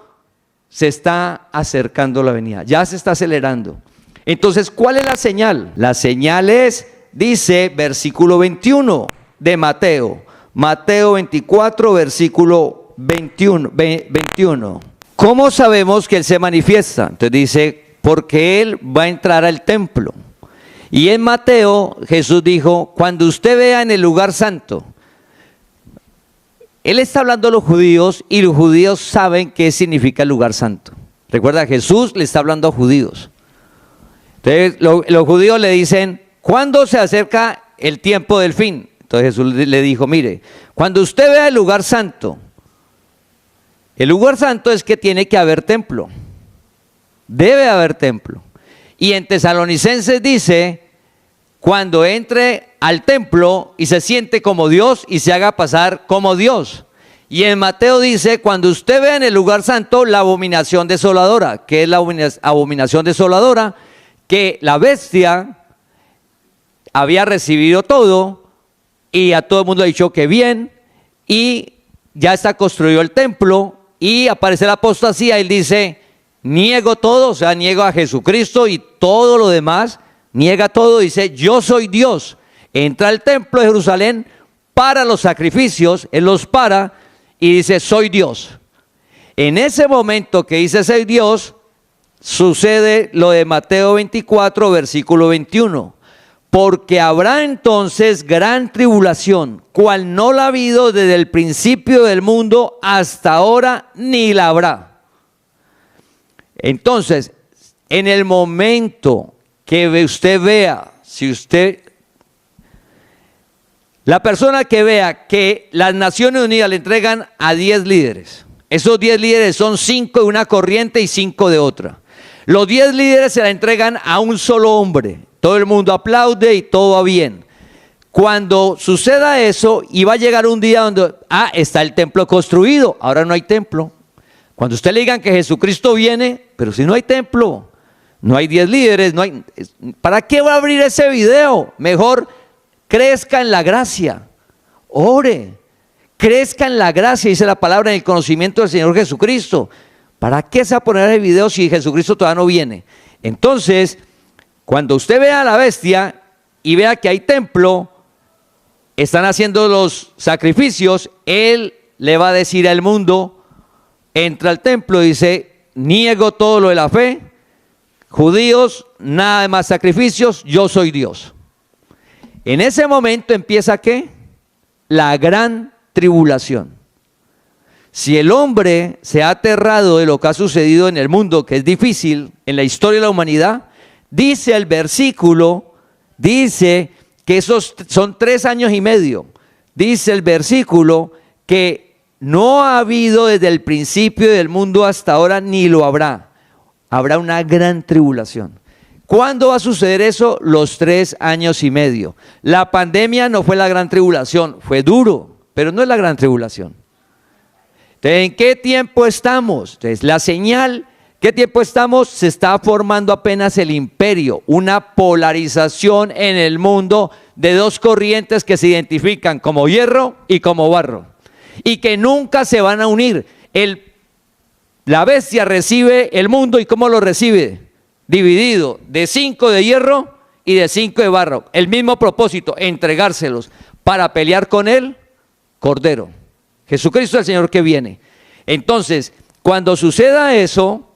se está acercando la venida, ya se está acelerando. Entonces, ¿cuál es la señal? La señal es, dice versículo 21 de Mateo 24, versículo 21. ¿Cómo sabemos que Él se manifiesta? Entonces dice, porque Él va a entrar al templo. Y en Mateo, Jesús dijo, cuando usted vea en el lugar santo, Él está hablando a los judíos y los judíos saben qué significa el lugar santo. Recuerda, Jesús le está hablando a judíos. Entonces los judíos le dicen, ¿cuándo se acerca el tiempo del fin? Entonces Jesús le dijo, mire, cuando usted vea el lugar santo es que tiene que haber templo. Debe haber templo. Y en Tesalonicenses dice, cuando entre al templo y se siente como Dios y se haga pasar como Dios. Y en Mateo dice, cuando usted vea en el lugar santo la abominación desoladora. ¿Qué es la abominación desoladora? Que la bestia había recibido todo y a todo el mundo ha dicho que bien, y ya está construido el templo y aparece la apostasía. Él dice, niego todo, o sea, niego a Jesucristo y todo lo demás, niega todo, dice, yo soy Dios. Entra al templo de Jerusalén para los sacrificios, él los para y dice, soy Dios. En ese momento que dice soy Dios, sucede lo de Mateo 24, versículo 21. Porque habrá entonces gran tribulación, cual no la ha habido desde el principio del mundo hasta ahora, ni la habrá. Entonces, en el momento que usted vea, la persona que vea que las Naciones Unidas le entregan a 10 líderes, esos 10 líderes son 5 de una corriente y 5 de otra. Los 10 líderes se la entregan a un solo hombre. Todo el mundo aplaude y todo va bien. Cuando suceda eso, y va a llegar un día donde, está el templo construido, ahora no hay templo. Cuando usted le digan que Jesucristo viene, pero si no hay templo, no hay 10 líderes, no hay, ¿para qué va a abrir ese video? Mejor crezca en la gracia, ore, crezca en la gracia, dice la palabra, en el conocimiento del Señor Jesucristo. ¿Para qué se va a poner el video si Jesucristo todavía no viene? Entonces, cuando usted vea a la bestia y vea que hay templo, están haciendo los sacrificios, él le va a decir al mundo, entra al templo y dice, niego todo lo de la fe, judíos, nada de más sacrificios, yo soy Dios. En ese momento empieza ¿qué? La gran tribulación. Si el hombre se ha aterrado de lo que ha sucedido en el mundo, que es difícil en la historia de la humanidad, dice el versículo, dice que esos son 3 años y medio. Dice el versículo que no ha habido desde el principio del mundo hasta ahora, ni lo habrá. Habrá una gran tribulación. ¿Cuándo va a suceder eso? Los 3 años y medio. La pandemia no fue la gran tribulación, fue duro, pero no es la gran tribulación. Entonces, ¿en qué tiempo estamos? Entonces, la señal, ¿qué tiempo estamos? Se está formando apenas el imperio, una polarización en el mundo de 2 corrientes que se identifican como hierro y como barro, y que nunca se van a unir. La bestia recibe el mundo, ¿y cómo lo recibe? Dividido, de 5 de hierro y de 5 de barro. El mismo propósito, entregárselos para pelear con el Cordero. Jesucristo es el Señor que viene. Entonces, cuando suceda eso,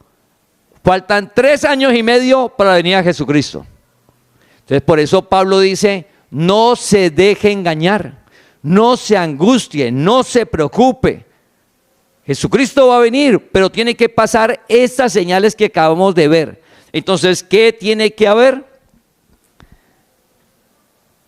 faltan 3 años y medio para la venida de Jesucristo. Entonces, por eso Pablo dice, no se deje engañar, no se angustie, no se preocupe. Jesucristo va a venir, pero tiene que pasar estas señales que acabamos de ver. Entonces, ¿qué tiene que haber?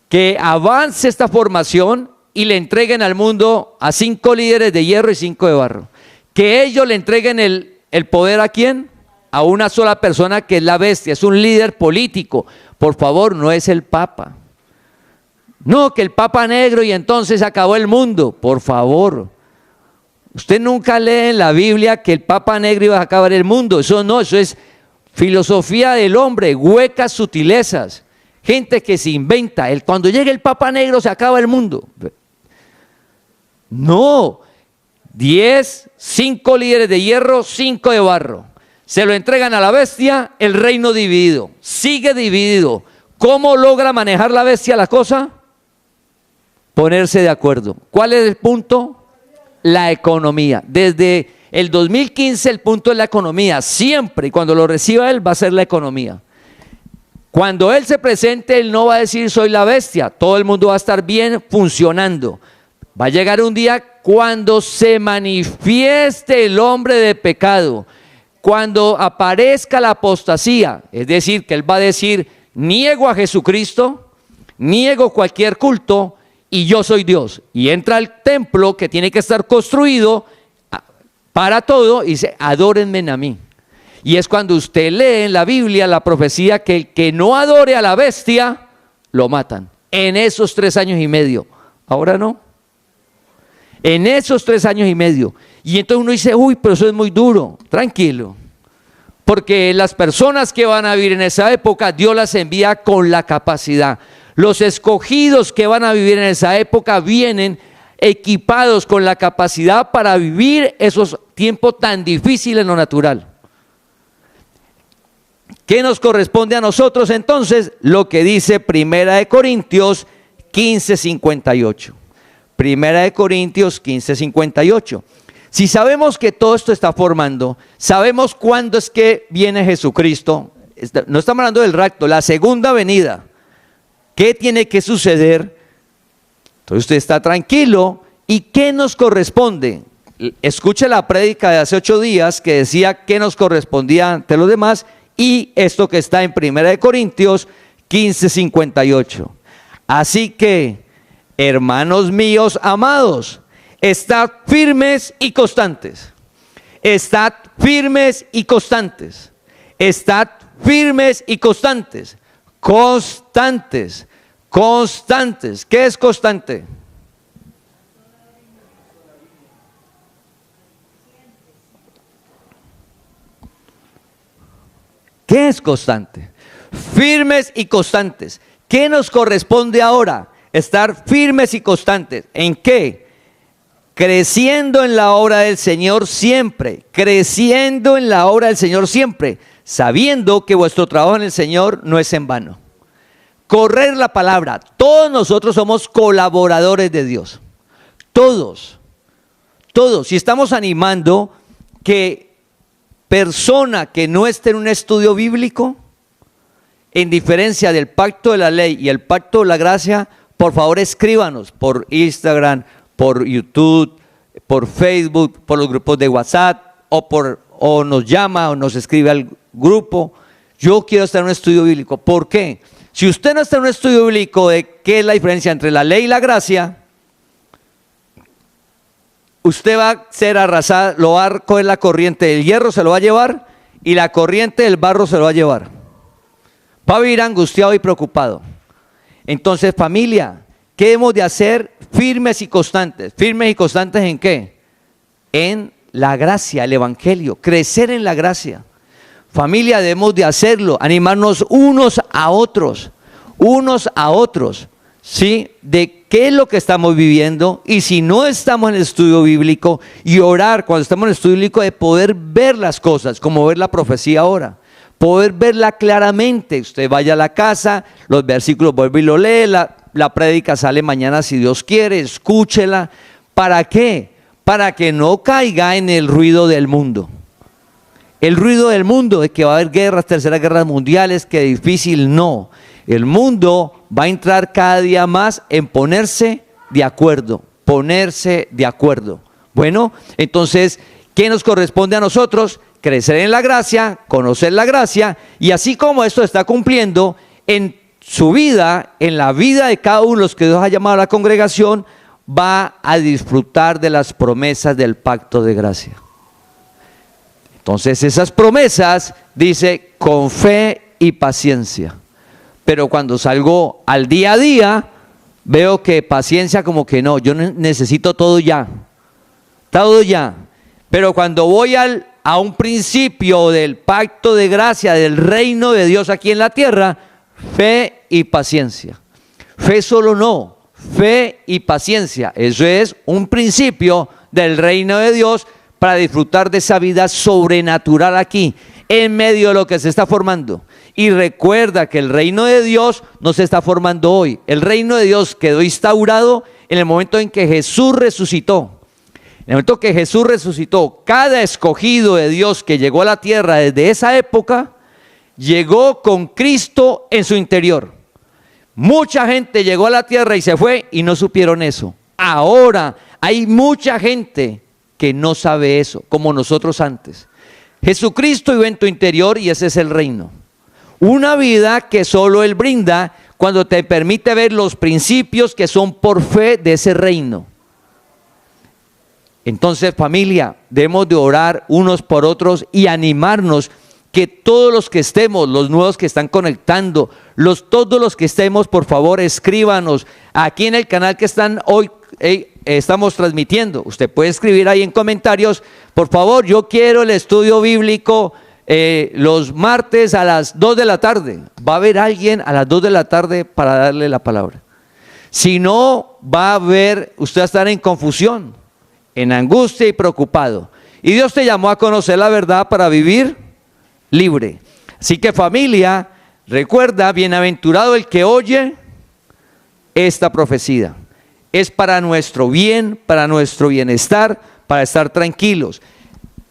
Que avance esta formación y le entreguen al mundo a 5 líderes de hierro y 5 de barro. Que ellos le entreguen el poder ¿a quién? A una sola persona, que es la bestia, es un líder político. Por favor, no es el Papa. No, que el Papa negro y entonces acabó el mundo. Por favor. Usted nunca lee en la Biblia que el Papa negro iba a acabar el mundo. Eso no, eso es filosofía del hombre, huecas sutilezas. Gente que se inventa, cuando llegue el Papa negro se acaba el mundo. No, 5 líderes de hierro, 5 de barro. Se lo entregan a la bestia, el reino dividido, sigue dividido. ¿Cómo logra manejar la bestia la cosa? Ponerse de acuerdo. ¿Cuál es el punto? La economía. Desde el 2015 el punto es la economía, siempre, y cuando lo reciba él va a ser la economía. Cuando él se presente, él no va a decir soy la bestia, todo el mundo va a estar bien funcionando. Va a llegar un día cuando se manifieste el hombre de pecado, cuando aparezca la apostasía, es decir, que él va a decir niego a Jesucristo, niego cualquier culto y yo soy Dios. Y entra al templo que tiene que estar construido para todo y dice adórenme a mí. Y es cuando usted lee en la Biblia la profecía que el que no adore a la bestia, lo matan. En esos 3 años y medio. Ahora no. En esos 3 años y medio. Y entonces uno dice, uy, pero eso es muy duro. Tranquilo. Porque las personas que van a vivir en esa época, Dios las envía con la capacidad. Los escogidos que van a vivir en esa época vienen equipados con la capacidad para vivir esos tiempos tan difíciles en lo natural. ¿Qué nos corresponde a nosotros entonces? Lo que dice Primera de Corintios 15:58. Primera de Corintios 15:58. Si sabemos que todo esto está formando, sabemos cuándo es que viene Jesucristo. No estamos hablando del rapto, la segunda venida. ¿Qué tiene que suceder? Entonces usted está tranquilo. ¿Y qué nos corresponde? Escuche la prédica de hace 8 días que decía qué nos correspondía ante los demás, y esto que está en 1 Corintios 15:58. Así que, hermanos míos amados, estad firmes y constantes. Estad firmes y constantes. Estad firmes y constantes. Constantes. Constantes. ¿Qué es constante? ¿Qué es constante? Firmes y constantes. ¿Qué nos corresponde ahora? Estar firmes y constantes. ¿En qué? Creciendo en la obra del Señor siempre. Creciendo en la obra del Señor siempre. Sabiendo que vuestro trabajo en el Señor no es en vano. Correr la palabra. Todos nosotros somos colaboradores de Dios. Todos. Todos. Y estamos animando que persona que no esté en un estudio bíblico, en diferencia del pacto de la ley y el pacto de la gracia, por favor escríbanos por Instagram, por YouTube, por Facebook, por los grupos de WhatsApp, o nos llama o nos escribe al grupo. Yo quiero estar en un estudio bíblico. ¿Por qué? Si usted no está en un estudio bíblico de qué es la diferencia entre la ley y la gracia, usted va a ser arrasado, lo va a coger la corriente del hierro, se lo va a llevar, y la corriente del barro se lo va a llevar. Va a vivir angustiado y preocupado. Entonces, familia, ¿qué hemos de hacer? Firmes y constantes. ¿Firmes y constantes en qué? En la gracia, el evangelio, crecer en la gracia. Familia, debemos de hacerlo, animarnos unos a otros, ¿sí? De qué es lo que estamos viviendo, y si no estamos en el estudio bíblico, y orar cuando estamos en el estudio bíblico, de poder ver las cosas, como ver la profecía ahora, poder verla claramente. Usted vaya a la casa, los versículos vuelve y lo lee, la prédica sale mañana si Dios quiere, escúchela. ¿Para qué? Para que no caiga en el ruido del mundo. El ruido del mundo, de que va a haber guerras, terceras guerras mundiales, que difícil, no. El mundo va a entrar cada día más en ponerse de acuerdo, Bueno, entonces, ¿qué nos corresponde a nosotros? Crecer en la gracia, conocer la gracia, y así como esto está cumpliendo en su vida, en la vida de cada uno de los que Dios ha llamado a la congregación, va a disfrutar de las promesas del pacto de gracia. Entonces esas promesas, dice, con fe y paciencia. Pero cuando salgo al día a día, veo que paciencia como que no, yo necesito todo ya. Pero cuando voy a un principio del pacto de gracia, del reino de Dios aquí en la tierra, fe y paciencia. Fe solo no, fe y paciencia. Eso es un principio del reino de Dios para disfrutar de esa vida sobrenatural aquí, en medio de lo que se está formando. Y recuerda que el reino de Dios no se está formando hoy. El reino de Dios quedó instaurado en el momento en que Jesús resucitó. En el momento que Jesús resucitó, cada escogido de Dios que llegó a la tierra desde esa época, llegó con Cristo en su interior. Mucha gente llegó a la tierra y se fue y no supieron eso. Ahora hay mucha gente que no sabe eso, como nosotros antes. Jesucristo vive en tu interior y ese es el reino. Una vida que solo Él brinda cuando te permite ver los principios que son por fe de ese reino. Entonces, familia, debemos de orar unos por otros y animarnos, que todos los que estemos, los nuevos que están conectando, todos los que estemos, por favor, escríbanos aquí en el canal que están hoy, estamos transmitiendo. Usted puede escribir ahí en comentarios, por favor, yo quiero el estudio bíblico los martes a las 2 de la tarde. Va a haber alguien a las 2 de la tarde para darle la palabra. Si no, usted va a estar en confusión, en angustia y preocupado. Y Dios te llamó a conocer la verdad para vivir libre. Así que familia, recuerda, bienaventurado el que oye esta profecía. Es para nuestro bien, para nuestro bienestar, para estar tranquilos.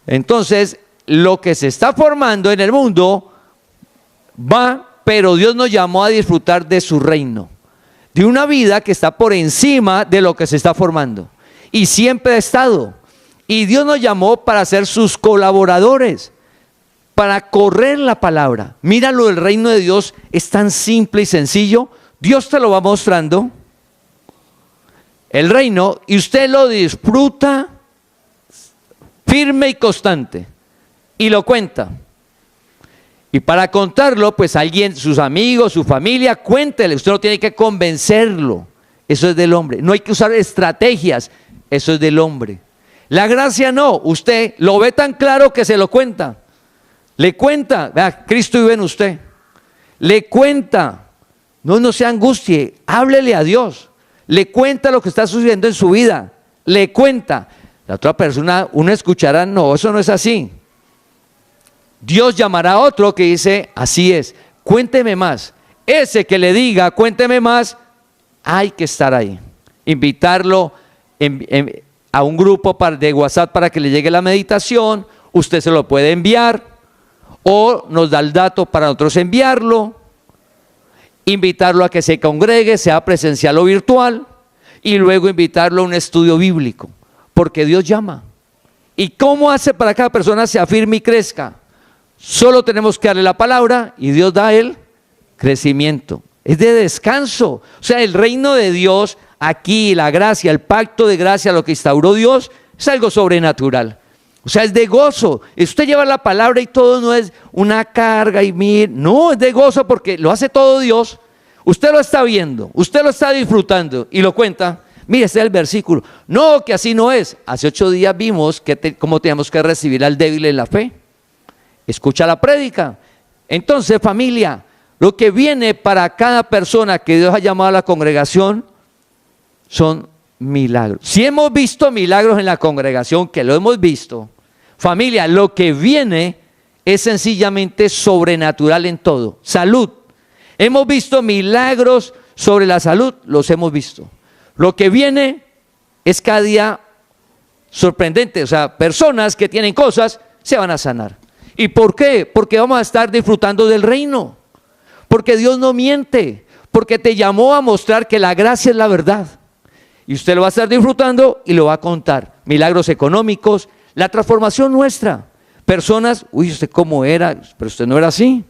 Entonces, lo que se está formando en el mundo pero Dios nos llamó a disfrutar de su reino, de una vida que está por encima de lo que se está formando. Y siempre ha estado. Y Dios nos llamó para ser sus colaboradores, para correr la palabra. Míralo, el reino de Dios es tan simple y sencillo. Dios te lo va mostrando, el reino, y usted lo disfruta firme y constante, y lo cuenta. Y para contarlo, pues alguien, sus amigos, su familia, cuéntele. Usted no tiene que convencerlo. Eso es del hombre. No hay que usar estrategias. Eso es del hombre. La gracia no. Usted lo ve tan claro que se lo cuenta. Le cuenta. Vea, Cristo vive en usted. Le cuenta. No se angustie. Háblele a Dios. Le cuenta lo que está sucediendo en su vida. Le cuenta. La otra persona, uno escuchará, no, eso no es así. Dios llamará a otro que dice, así es, cuénteme más. Ese que le diga, cuénteme más, hay que estar ahí. Invitarlo a un grupo de WhatsApp para que le llegue la meditación. Usted se lo puede enviar o nos da el dato para nosotros enviarlo. Invitarlo a que se congregue, sea presencial o virtual, y luego invitarlo a un estudio bíblico, porque Dios llama. ¿Y cómo hace para que cada persona se afirme y crezca? Solo tenemos que darle la palabra y Dios da el crecimiento. Es de descanso. O sea, el reino de Dios aquí, la gracia, el pacto de gracia, lo que instauró Dios, es algo sobrenatural. O sea, es de gozo. Usted lleva la palabra y todo no es una carga y no, es de gozo porque lo hace todo Dios. Usted lo está viendo, usted lo está disfrutando y lo cuenta. Mire, este es el versículo. No, que así no es. Hace 8 días vimos cómo teníamos que recibir al débil en la fe. Escucha la prédica. Entonces, familia, lo que viene para cada persona que Dios ha llamado a la congregación son milagros. Si hemos visto milagros en la congregación, que lo hemos visto, familia, lo que viene es sencillamente sobrenatural en todo. Salud. Hemos visto milagros sobre la salud, los hemos visto. Lo que viene es cada día sorprendente. O sea, personas que tienen cosas se van a sanar. ¿Y por qué? Porque vamos a estar disfrutando del reino. Porque Dios no miente. Porque te llamó a mostrar que la gracia es la verdad. Y usted lo va a estar disfrutando y lo va a contar. Milagros económicos, la transformación nuestra. Personas, ¿usted cómo era? Pero usted no era así.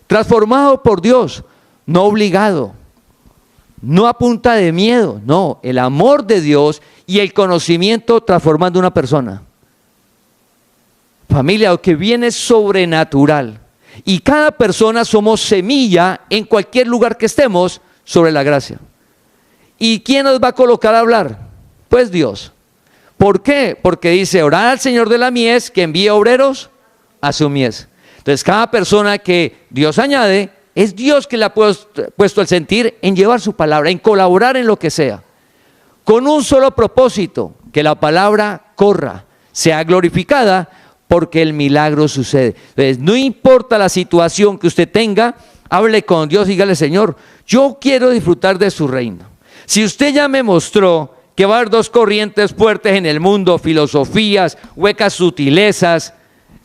Transformado por Dios, no obligado. No a punta de miedo, no. El amor de Dios y el conocimiento transformando una persona. Familia, lo que viene es sobrenatural. Y cada persona somos semilla en cualquier lugar que estemos sobre la gracia. ¿Y quién nos va a colocar a hablar? Pues Dios. ¿Por qué? Porque dice, orad al Señor de la mies que envíe obreros a su mies. Entonces cada persona que Dios añade, es Dios que le ha puesto el sentir en llevar su palabra, en colaborar en lo que sea. Con un solo propósito, que la palabra corra, sea glorificada, porque el milagro sucede. Entonces, no importa la situación que usted tenga, hable con Dios y dígale, Señor, yo quiero disfrutar de su reino. Si usted ya me mostró que va a haber 2 corrientes fuertes en el mundo, filosofías, huecas sutilezas,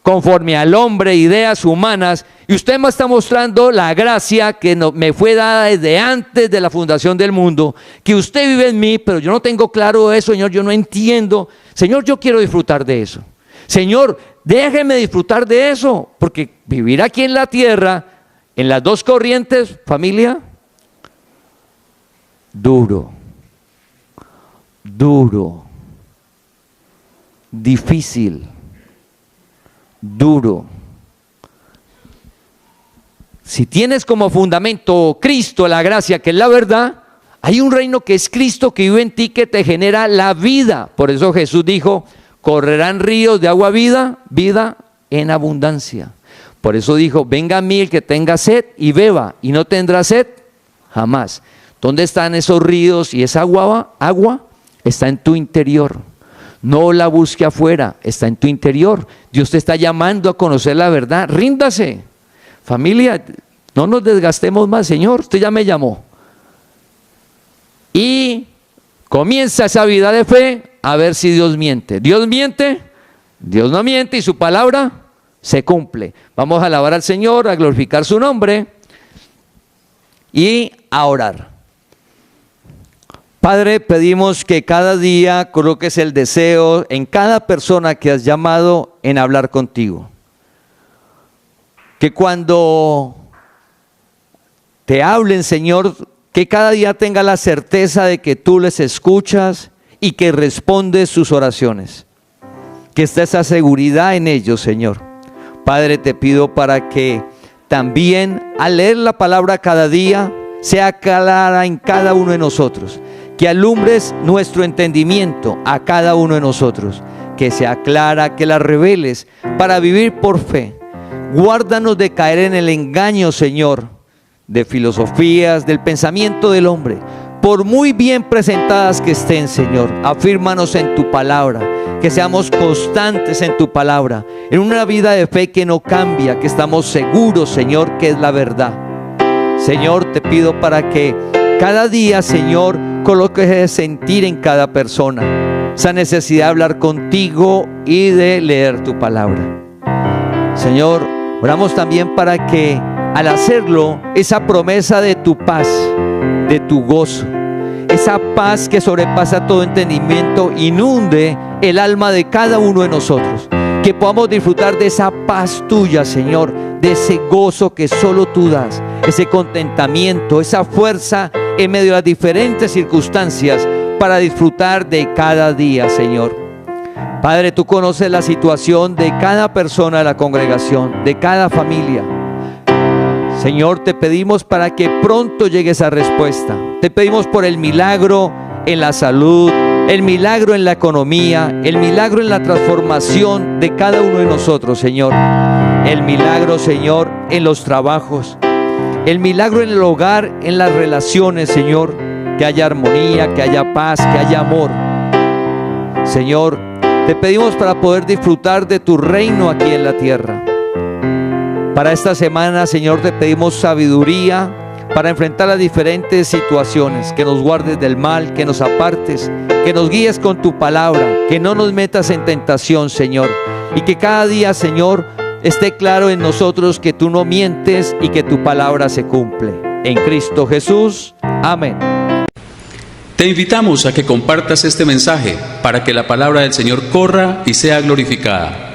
conforme al hombre, ideas humanas, y usted me está mostrando la gracia que me fue dada desde antes de la fundación del mundo, que usted vive en mí, pero yo no tengo claro eso, Señor, yo no entiendo. Señor, yo quiero disfrutar de eso. Señor, déjeme disfrutar de eso, porque vivir aquí en la tierra, en las 2 corrientes, familia, duro, difícil, duro. Si tienes como fundamento Cristo, la gracia, que es la verdad, hay un reino que es Cristo que vive en ti, que te genera la vida. Por eso Jesús dijo, correrán ríos de agua vida en abundancia. Por eso dijo, venga a mí el que tenga sed y beba, y no tendrá sed jamás. ¿Dónde están esos ríos y esa agua? Agua está en tu interior. No la busque afuera, está en tu interior. Dios te está llamando a conocer la verdad. Ríndase. Familia, no nos desgastemos más. Señor, usted ya me llamó. Y comienza esa vida de fe a ver si Dios miente. ¿Dios miente? Dios no miente y su palabra se cumple. Vamos a alabar al Señor, a glorificar su nombre y a orar. Padre, pedimos que cada día coloques el deseo en cada persona que has llamado en hablar contigo. Que cuando te hablen, Señor, que cada día tenga la certeza de que tú les escuchas y que respondes sus oraciones. Que esté esa seguridad en ellos, Señor. Padre, te pido para que también al leer la palabra cada día sea clara en cada uno de nosotros. Que alumbres nuestro entendimiento a cada uno de nosotros. Que sea clara, que la reveles para vivir por fe. Guárdanos de caer en el engaño, Señor, de filosofías, del pensamiento del hombre. Por muy bien presentadas que estén, Señor, afírmanos en tu palabra. Que seamos constantes en tu palabra. En una vida de fe que no cambia, que estamos seguros, Señor, que es la verdad. Señor, te pido para que cada día, Señor, coloques ese sentir en cada persona, esa necesidad de hablar contigo y de leer tu palabra. Señor, oramos también para que al hacerlo, esa promesa de tu paz, de tu gozo, esa paz que sobrepasa todo entendimiento, inunde el alma de cada uno de nosotros. Que podamos disfrutar de esa paz tuya, Señor, de ese gozo que solo tú das, ese contentamiento, esa fuerza en medio de las diferentes circunstancias para disfrutar de cada día, Señor. Padre, tú conoces la situación de cada persona de la congregación, de cada familia. Señor, te pedimos para que pronto llegue esa respuesta. Te pedimos por el milagro en la salud, el milagro en la economía, el milagro en la transformación de cada uno de nosotros, Señor. El milagro, Señor, en los trabajos. El milagro en el hogar, en las relaciones, Señor. Que haya armonía, que haya paz, que haya amor. Señor, te pedimos para poder disfrutar de tu reino aquí en la tierra. Para esta semana, Señor, te pedimos sabiduría para enfrentar las diferentes situaciones. Que nos guardes del mal, que nos apartes, que nos guíes con tu palabra, que no nos metas en tentación, Señor. Y que cada día, Señor, esté claro en nosotros que tú no mientes y que tu palabra se cumple. En Cristo Jesús. Amén. Te invitamos a que compartas este mensaje para que la palabra del Señor corra y sea glorificada.